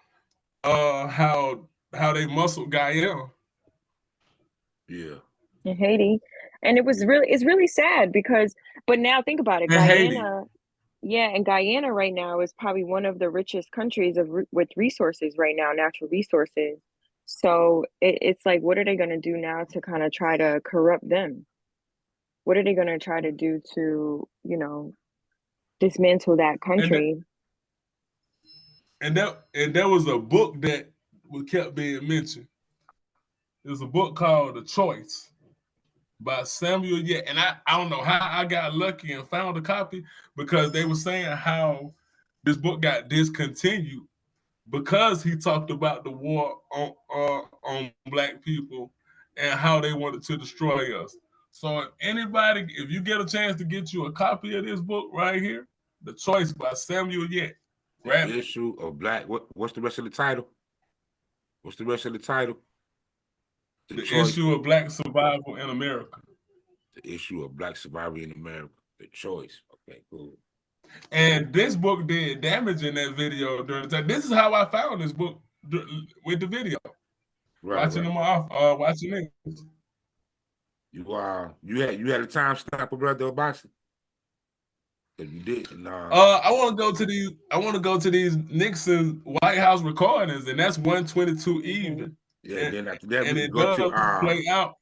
how they muscled Guyana. Yeah. In Haiti. And it's really sad because, but now think about it, Guyana. Yeah, and Guyana right now is probably one of the richest countries with resources right now, natural resources. So it's like, what are they going to do now to kind of try to corrupt them? What are they going to try to do to, dismantle that country? And there was a book that kept being mentioned. There's a book called The Choice by Samuel Yet. And I don't know how I got lucky and found a copy, because they were saying how this book got discontinued because he talked about the war on Black people and how they wanted to destroy us. So if you get a chance to get you a copy of this book right here, The Choice by Samuel Yet. The issue of Black, what's the rest of the title? What's the rest of the title? The issue of Black survival in America. The issue of Black survival in America. The Choice. Okay, cool. And this book did damage in that video during the time. This is how I found this book with the video. Watching them off, watching it. You had a time stamp, brother Obasi? You did. I want to go to these Nixon White House recordings, and that's 122 even. Yeah, and then after that, and it does play out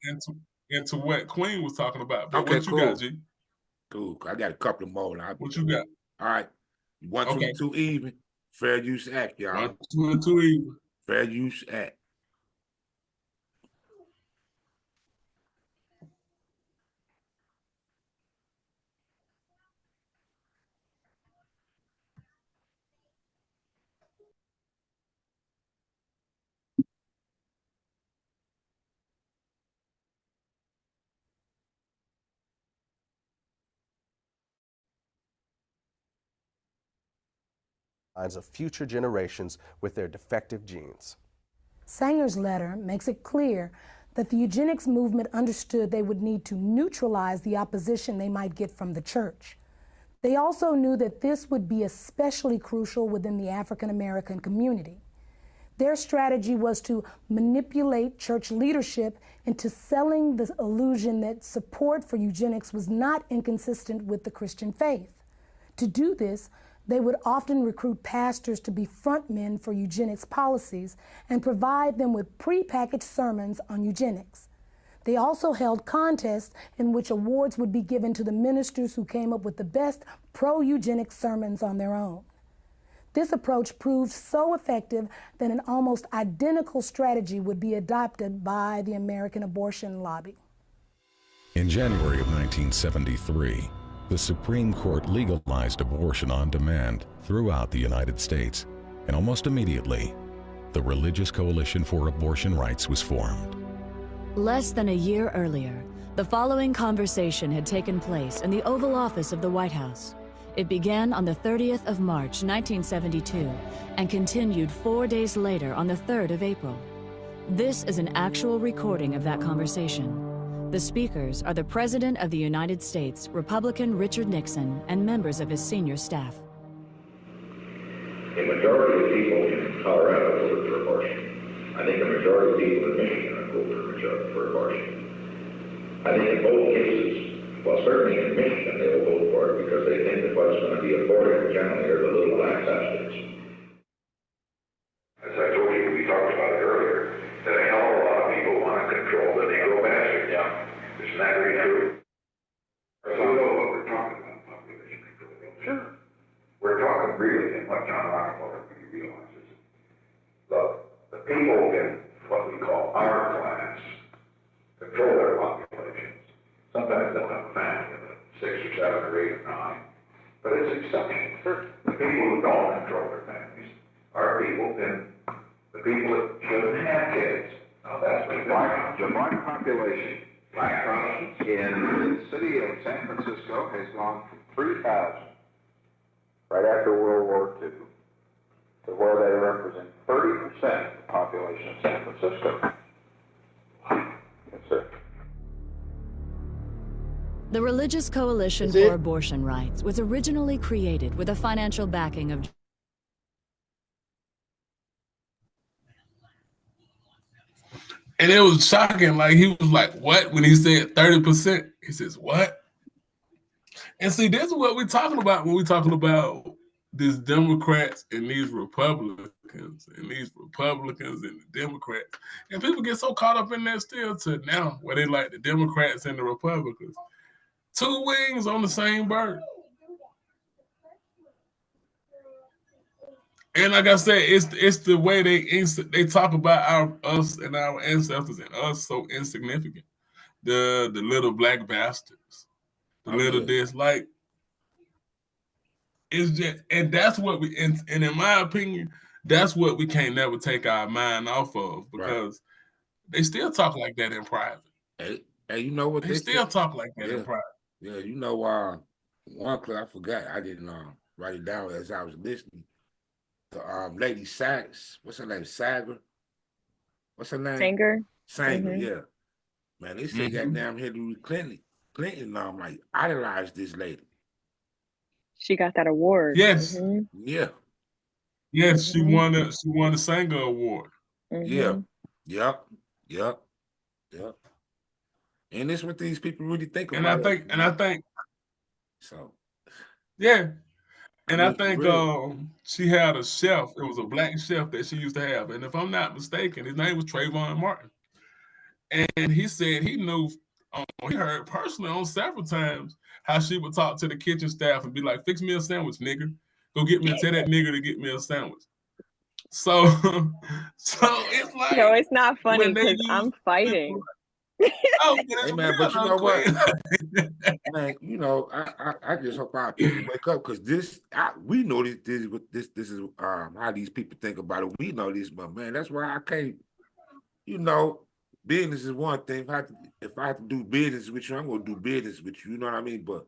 into what Queen was talking about. But okay, what you got, G? Cool. I got a couple of more. What you got? All right. 122 even. Fair Use Act, y'all. 122 even. Fair Use Act. Of future generations with their defective genes. Sanger's letter makes it clear that the eugenics movement understood they would need to neutralize the opposition they might get from the church. They also knew that this would be especially crucial within the African American community. Their strategy was to manipulate church leadership into selling the illusion that support for eugenics was not inconsistent with the Christian faith. To do this, they would often recruit pastors to be frontmen for eugenics policies and provide them with prepackaged sermons on eugenics. They also held contests in which awards would be given to the ministers who came up with the best pro-eugenics sermons on their own. This approach proved so effective that an almost identical strategy would be adopted by the American abortion lobby. In January of 1973, the Supreme Court legalized abortion on demand throughout the United States, and almost immediately, the Religious Coalition for Abortion Rights was formed. Less than a year earlier, the following conversation had taken place in the Oval Office of the White House. It began on the 30th of March, 1972, and continued 4 days later on the 3rd of April. This is an actual recording of that conversation. The speakers are the President of the United States, Republican Richard Nixon, and members of his senior staff. A majority of people in Colorado voted for abortion. I think a majority of people in Michigan are voting for abortion. I think in both cases, well, certainly in Michigan, they will vote for it because they think that what's going to be aborted generally are the little black subjects. As I told you, we talked about it earlier, that a hell of a lot of people want to control the Negro bastard. Yeah. Isn't that very true? So we know what we're talking about, population control. Sure. We're talking really, and what John Rockefeller really realizes. Look, the people in what we call our class control their populations. Sometimes they'll have a family of 6 or 7 or 8 or 9, but it's exceptional. The people who don't control their families are people the people that shouldn't have kids. Now that's the black population. Black in the city of San Francisco has gone from 3,000 right after World War II to where they represent 30% of the population of San Francisco. Yes, sir. The Religious Coalition for Abortion Rights was originally created with a financial backing of And it was shocking. Like, he was like, what? When he said 30%, he says, what? And see, this is what we're talking about when we're talking about these Democrats and these Republicans and the Democrats. And people get so caught up in that still to now, where they like the Democrats and the Republicans. 2 wings on the same bird. And like I said, it's the way they talk about us and our ancestors and us so insignificant. The little black bastards, the little this, like, it's just, and that's what we and in my opinion, that's what we can't never take our mind off of, because they still talk like that in private. Hey, you know what they still talk like that in private. Yeah, you know, one clip I forgot, I didn't write it down as I was listening. The lady Sags, what's her name? Sager? What's her name? Sanger, yeah. Man, they say goddamn Hillary Clinton, like, idolized this lady. She got that award. Yes. Yeah. Yes, she won the Sanger Award. Yeah. Yep. And it's what these people really think about. And I think so. Yeah. And I think she had a chef. It was a black chef that she used to have. And if I'm not mistaken, his name was Trayvon Martin. And he said he knew, he heard personally on several times how she would talk to the kitchen staff and be like, fix me a sandwich, nigga. Go get me, tell that nigga to get me a sandwich. So it's like, no, it's not funny because I'm fighting. Hey man, but you know what, man, you know, I just hope our people wake up, because we know this is how these people think about it. We know this, but man, that's why I can't. You know, business is one thing. If I have to do business with you, I'm gonna do business with you. You know what I mean? But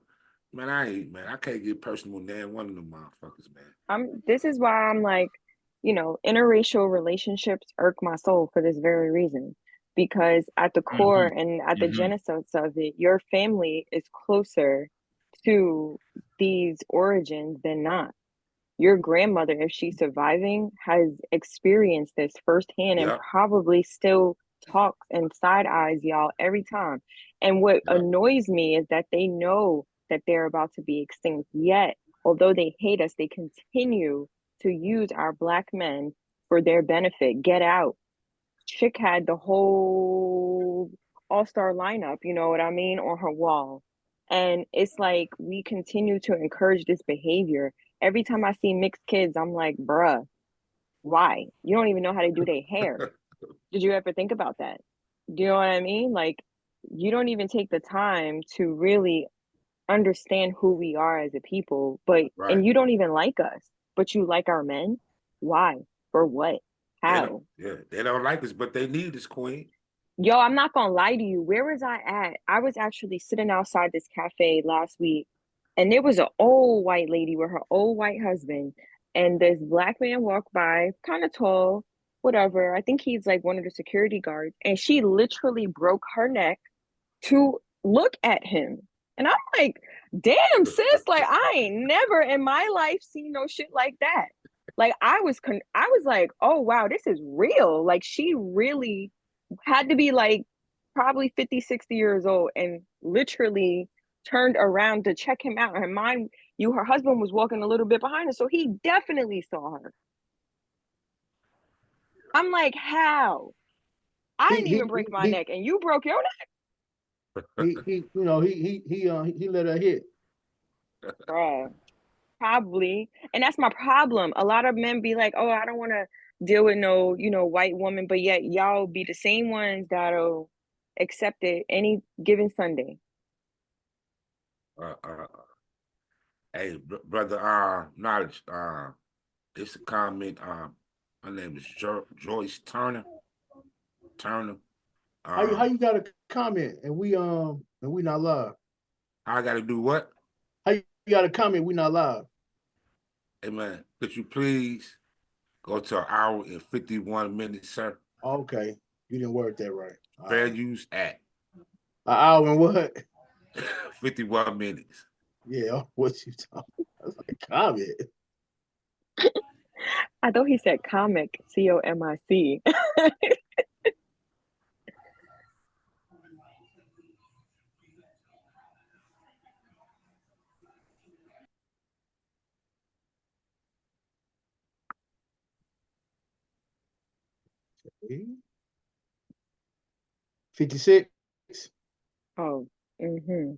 man, I can't get personal with damn one of them motherfuckers, man. This is why I'm like, you know, interracial relationships irk my soul for this very reason. Because at the core and at the genesis of it, your family is closer to these origins than not. Your grandmother, if she's surviving, has experienced this firsthand and probably still talks and side eyes y'all every time. And what annoys me is that they know that they're about to be extinct, yet although they hate us, they continue to use our Black men for their benefit. Get out. Chick had the whole all-star lineup, you know what I mean, on her wall. And it's like we continue to encourage this behavior. Every time I see mixed kids, I'm like, bruh, why? You don't even know how to do their hair. Did you ever think about that? Do you know what I mean? Like, you don't even take the time to really understand who we are as a people, but and you don't even like us, but you like our men. Why? For what? How? They don't like us, but they need us, Queen. Yo, I'm not gonna lie to you. Where was I at? I was actually sitting outside this cafe last week, and there was an old white lady with her old white husband, and this black man walked by, kind of tall, whatever. I think he's like one of the security guards, and she literally broke her neck to look at him. And I'm like, damn, sis, like I ain't never in my life seen no shit like that. Like I was like, oh wow, this is real. Like she really had to be like probably 50, 60 years old and literally turned around to check him out. And mind you, her husband was walking a little bit behind her, so he definitely saw her. I'm like, how? I didn't even break my neck, and you broke your neck. He let her hit. Bruh, probably. And that's my problem. A lot of men be like, oh, I don't want to deal with no, white woman, but yet y'all be the same ones that'll accept it any given Sunday. Hey, brother, knowledge. It's a comment. Her name is Joyce Turner. How you got a comment and we not live? I got to do what? How you got a comment? We not live. Hey man, could you please go to an hour and 51 minutes, sir? Okay, you didn't word that right. Fair use act. An hour and what? 51 minutes. Yeah, what you talking? That's like a comment. I thought he said comic, COMIC. Okay. 56. Oh, mm-hmm.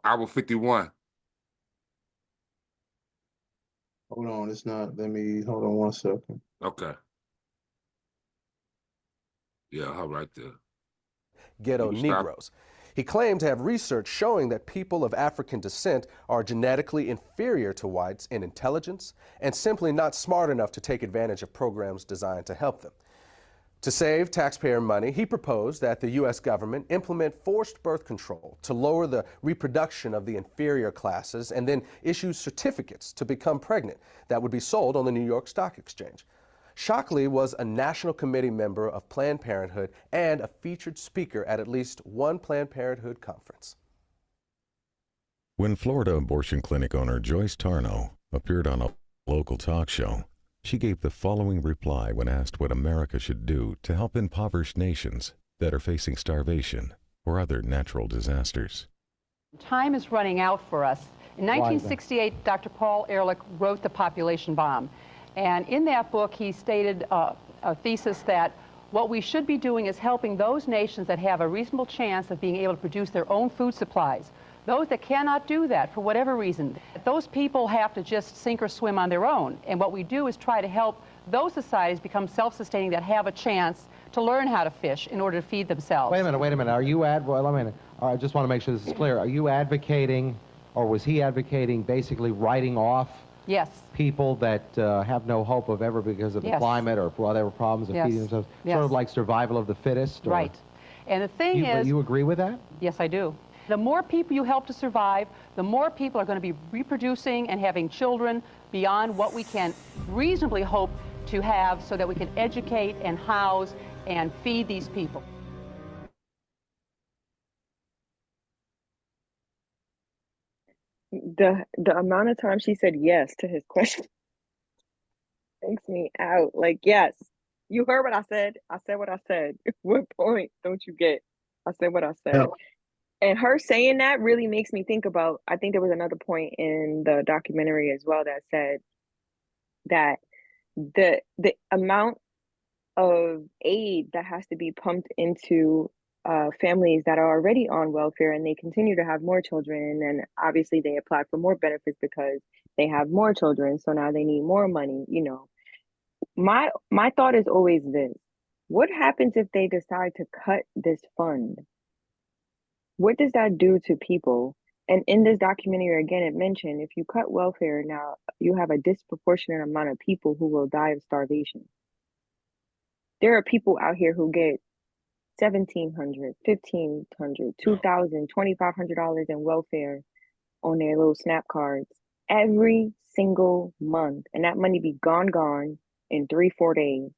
Hour 51. Hold on, it's not. Hold on 1 second. Okay. Yeah, her right there. Ghetto Negroes. He claimed to have research showing that people of African descent are genetically inferior to whites in intelligence and simply not smart enough to take advantage of programs designed to help them. To save taxpayer money, he proposed that the U.S. government implement forced birth control to lower the reproduction of the inferior classes and then issue certificates to become pregnant that would be sold on the New York Stock Exchange. Shockley was a National Committee member of Planned Parenthood and a featured speaker at least one Planned Parenthood conference. When Florida abortion clinic owner Joyce Tarnow appeared on a local talk show, she gave the following reply when asked what America should do to help impoverished nations that are facing starvation or other natural disasters. Time is running out for us. In 1968, Dr. Paul Ehrlich wrote The Population Bomb. And in that book, he stated a thesis that what we should be doing is helping those nations that have a reasonable chance of being able to produce their own food supplies. Those that cannot do that for whatever reason, those people have to just sink or swim on their own. And what we do is try to help those societies become self-sustaining that have a chance to learn how to fish in order to feed themselves. Wait a minute. Are you I just want to make sure this is clear. Are you advocating, or was he advocating, basically writing off people that have no hope of ever because of the climate or whatever problems of feeding themselves? Sort of like survival of the fittest? Or... Right. And the thing is... You agree with that? Yes, I do. The more people you help to survive, the more people are going to be reproducing and having children beyond what we can reasonably hope to have so that we can educate and house and feed these people. The amount of time she said yes to his question takes me out. Like, yes, you heard what I said. I said what I said. What point don't you get? I said what I said. No. And her saying that really makes me think about, I think there was another point in the documentary as well that said that the amount of aid that has to be pumped into families that are already on welfare and they continue to have more children, and obviously they apply for more benefits because they have more children, so now they need more money. My thought is always this: What happens if they decide to cut this fund? What does that do to people? And in this documentary, again, it mentioned if you cut welfare now, you have a disproportionate amount of people who will die of starvation. There are people out here who get $1,700, $1,500, $2,000, $2,500 in welfare on their little SNAP cards every single month, and that money be gone in 3-4 days.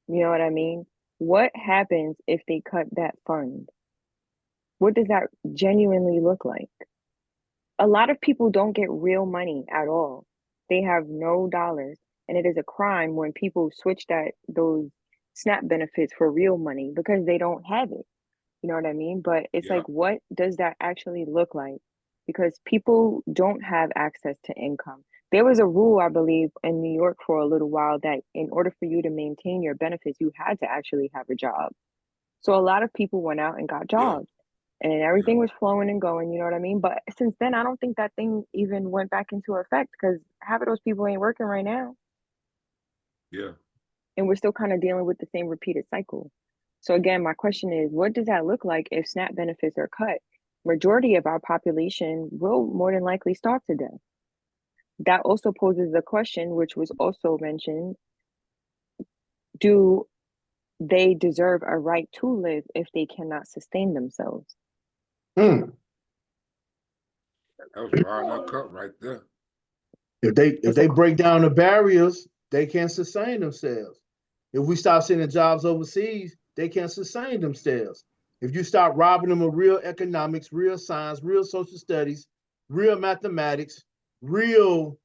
You know what I mean? What happens if they cut that fund? What does that genuinely look like? A lot of people don't get real money at all. They have no dollars, and it is a crime when people switch those SNAP benefits for real money because they don't have it. You know what I mean? But it's like, what does that actually look like? Because people don't have access to income. There was a rule, I believe, in New York for a little while that in order for you to maintain your benefits, you had to actually have a job. So a lot of people went out and got jobs, and everything was flowing and going, you know what I mean? But since then, I don't think that thing even went back into effect because half of those people ain't working right now. Yeah. And we're still kind of dealing with the same repeated cycle. So again, my question is, what does that look like if SNAP benefits are cut? Majority of our population will more than likely starve to death. That also poses the question, which was also mentioned, do they deserve a right to live if they cannot sustain themselves? That was right up cut right there. If they break down the barriers, they can sustain themselves. If we stop sending jobs overseas, they can sustain themselves. If you start robbing them of real economics, real science, real social studies, real mathematics, real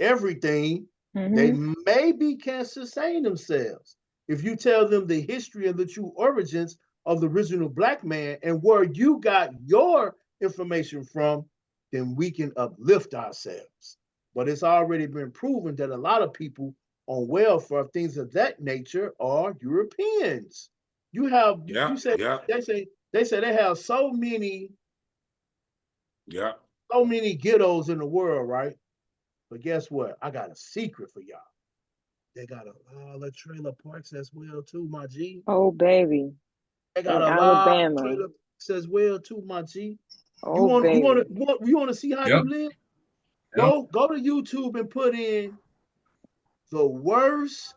everything, they maybe can sustain themselves. If you tell them the history and the true origins of the original Black man and where you got your information from, then we can uplift ourselves. But it's already been proven that a lot of people on welfare, things of that nature, are Europeans. You have, you say, they say they have so many ghettos in the world, right? But guess what? I got a secret for y'all. They got a lot of trailer parks as well too, my G. Oh, baby. They got in a lot of Alabama. trailer parks as well too, my G. Oh, you want baby. to see how you live? Go to YouTube and put in the worst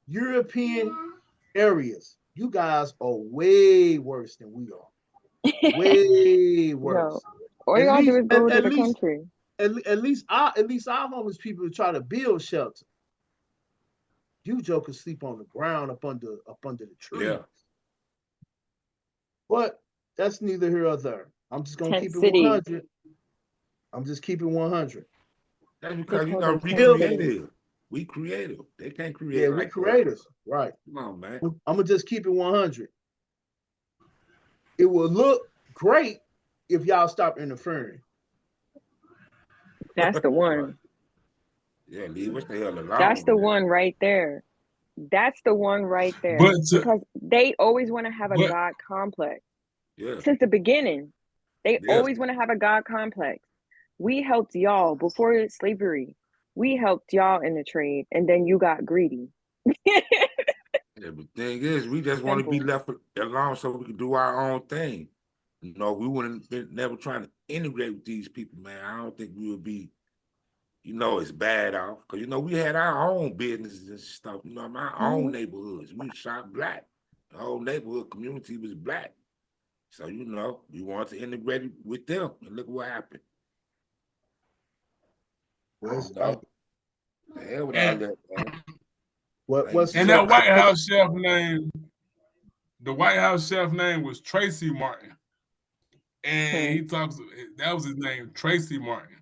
European areas. You guys are way worse than we are. Way worse. All you gotta do is go to the country. At least our homeless people try to build shelter. You jokers sleep on the ground up under the trees. Yeah. But that's neither here or there. I'm just gonna keep it 100. I'm just keeping 100. That's because you know we creative. We creative. They can't create. Yeah, we creators. Right. Come on, man. I'm gonna just keep it 100. It will look great if y'all stop interfering. That's the one. Yeah, leave us the hell alone. That's the one right there. That's the one right there. Because they always want to have a God complex. Yeah. Since the beginning, they always want to have a God complex. We helped y'all before slavery. We helped y'all in the trade, and then you got greedy. Yeah, but the thing is, we just want to be left alone so we can do our own thing. You know, we wouldn't been never trying to integrate with these people, man. I don't think we would be, you know, as bad off. Because, you know, we had our own businesses and stuff, you know, my own neighborhoods. We shot Black. The whole neighborhood community was Black. So, you know, we wanted to integrate with them. And look what happened. The hell with all that, man. And that White House chef name, the White House chef name was Tracy Martin. And he talks, that was his name, Tracy Martin.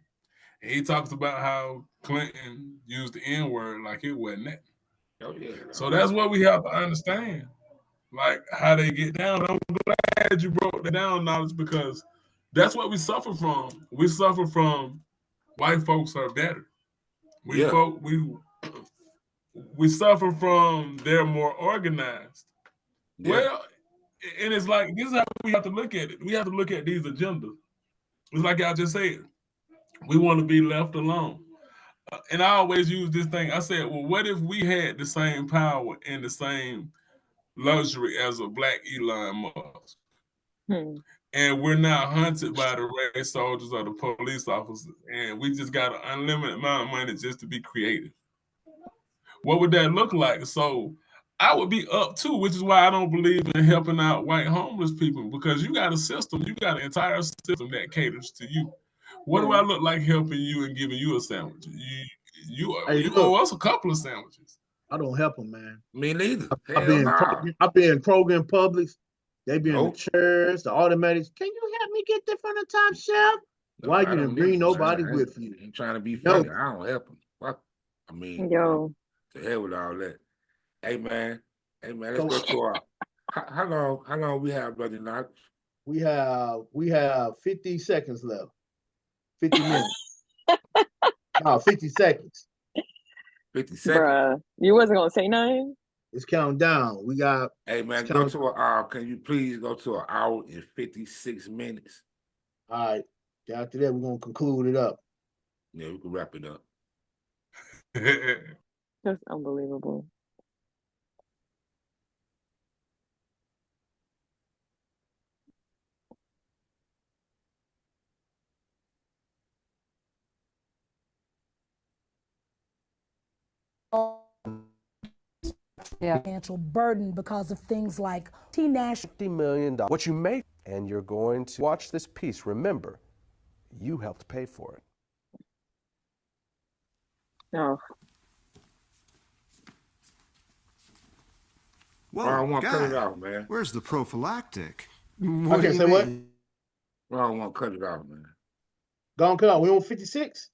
And he talks about how Clinton used the N-word like it wasn't that. Oh, yeah. So that's what we have to understand, like how they get down. I'm glad you broke that down, Knowledge, because that's what we suffer from. We suffer from white folks are better. We suffer from they're more organized. Yeah. Well, and it's like, this is how we have to look at it. We have to look at these agendas. It's like I just said, we want to be left alone. and I always use this thing. I said, well, what if we had the same power and the same luxury as a black Elon Musk? And we're not hunted by the race soldiers or the police officers, and we just got an unlimited amount of money just to be creative. What would that look like? So I would be up too, which is why I don't believe in helping out white homeless people, because you got a system, you got an entire system that caters to you. What do I look like helping you and giving you a sandwich? You owe us a couple of sandwiches. I don't help them, man. Me neither. I be in Kroger and Publix. They be in the chairs, the automatics. Can you help me get this from the top shelf? Why you didn't bring nobody with you? You trying to be funny? I don't help them. What? I mean, yo, to hell with all that. Hey man, let's go to our. How long we have, brother Knox? We have 50 seconds left. 50 minutes. No, 50 seconds. 50 seconds. Bruh, you wasn't gonna say nothing? It's counting down. We got. Hey man, go to can you please go to an hour and 56 minutes? All right. After that, we're gonna conclude it up. Yeah, we can wrap it up. That's unbelievable. Financial burden because of things like T-National. $50 million. What you make, and you're going to watch this piece. Remember, you helped pay for it. No. Well, I want to cut it out, man. Where's the prophylactic? I can say what? Well, I want to cut it out, man. Go on, cut out. We on 56.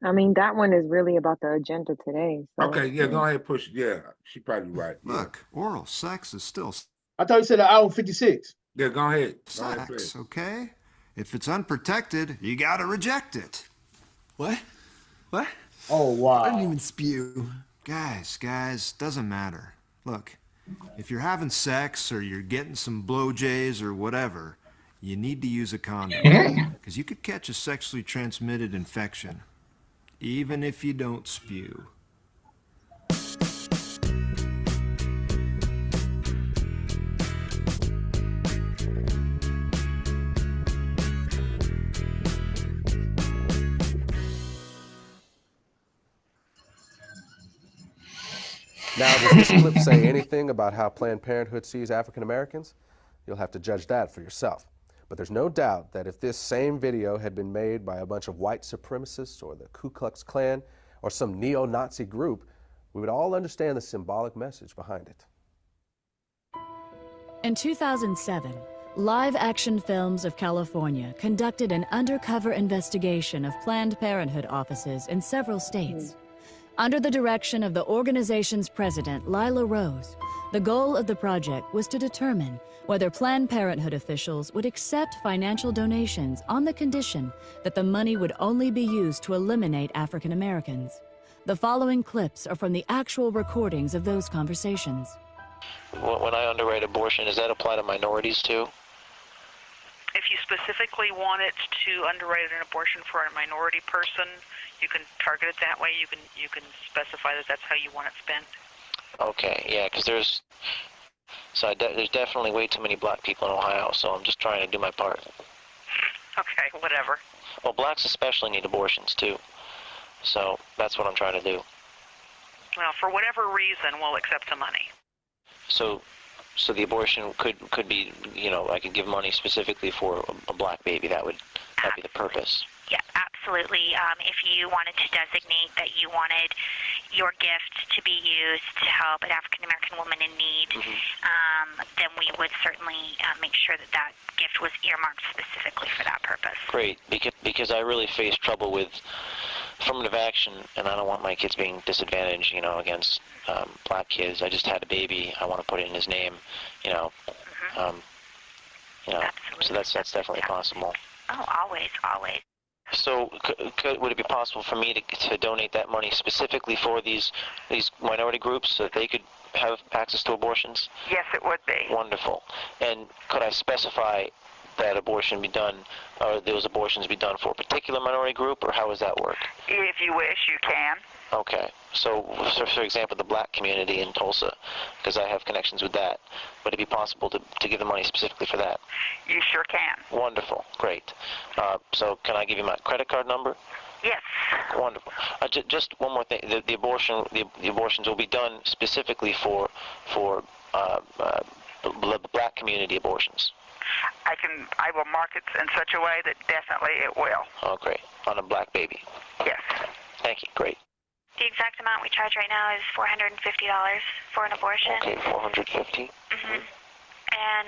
I mean, that one is really about the agenda today. So, Okay, yeah, go ahead, push it. Yeah, she probably right. Look, oral sex is still. I thought you said an hour 56. Yeah, go ahead. Sex, okay? If it's unprotected, you gotta reject it. What? What? Oh, wow. I didn't even spew. Guys, doesn't matter. Look, if you're having sex or you're getting some blowjays or whatever, you need to use a condom. Because you could catch a sexually transmitted infection, even if you don't spew. Now, does this clip say anything about how Planned Parenthood sees African Americans? You'll have to judge that for yourself. But there's no doubt that if this same video had been made by a bunch of white supremacists or the Ku Klux Klan or some neo-Nazi group, we would all understand the symbolic message behind it. In 2007, Live Action Films of California conducted an undercover investigation of Planned Parenthood offices in several states. Under the direction of the organization's president, Lila Rose, the goal of the project was to determine whether Planned Parenthood officials would accept financial donations on the condition that the money would only be used to eliminate African Americans. The following clips are from the actual recordings of those conversations. When I underwrite abortion, does that apply to minorities too? If you specifically want it to underwrite an abortion for a minority person, you can target it that way. You can specify that that's how you want it spent. Okay, yeah, because there's definitely way too many black people in Ohio, so I'm just trying to do my part. Okay, whatever. Well, blacks especially need abortions too, so that's what I'm trying to do. Well, for whatever reason, we'll accept the money. So the abortion could be, you know, I could give money specifically for a black baby. That'd be the purpose. Yeah, absolutely. If you wanted to designate that you wanted your gift to be used to help an African-American woman in need, then we would certainly make sure that that gift was earmarked specifically for that purpose. Great, because I really face trouble with affirmative action, and I don't want my kids being disadvantaged, you know, against black kids. I just had a baby. I want to put it in his name, you know. So that's definitely possible. Oh, always. So would it be possible for me to donate that money specifically for these minority groups so that they could have access to abortions? Yes, it would be. Wonderful. And could I specify that abortion be done, or those abortions be done for a particular minority group, or how does that work? If you wish, you can. Okay, so for example, the black community in Tulsa, because I have connections with that, would it be possible to give the money specifically for that? You sure can. Wonderful, great. So can I give you my credit card number? Yes. Wonderful. Just one more thing. The abortions will be done specifically for the black community abortions. I will mark it in such a way that definitely it will. Oh, great. On a black baby. Yes. Thank you. Great. The exact amount we charge right now is $450 for an abortion. Okay, $450. Mm-hmm. And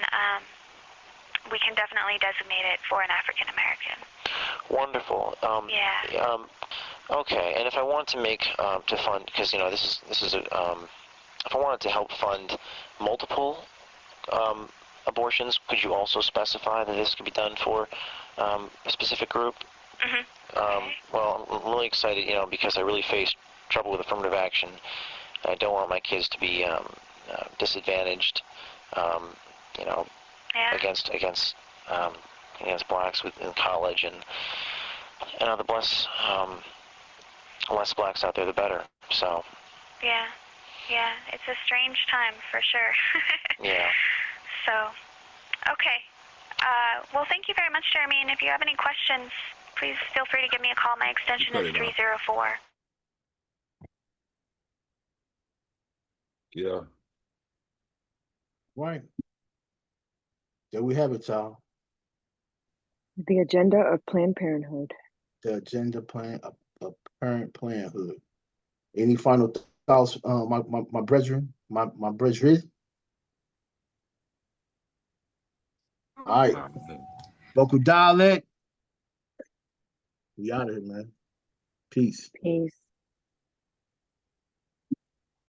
we can definitely designate it for an African American. Wonderful. Yeah. Okay, and if I wanted to make to fund, because this is a if I wanted to help fund multiple abortions, could you also specify that this could be done for a specific group? Mm-hmm. Well, I'm really excited, because I really faced trouble with affirmative action. I don't want my kids to be disadvantaged, against blacks in college, and the less blacks out there, the better. So. Yeah, it's a strange time for sure. Yeah. So, okay. Well, thank you very much, Jeremy. And if you have any questions, please feel free to give me a call. My extension is 304. Yeah. Right. There we have it, y'all. The agenda of Planned Parenthood. The agenda plan of Parenthood. Any final thoughts, my brethren, my brethren? All right. Vokal Dialect. We out of here, man. Peace. Peace.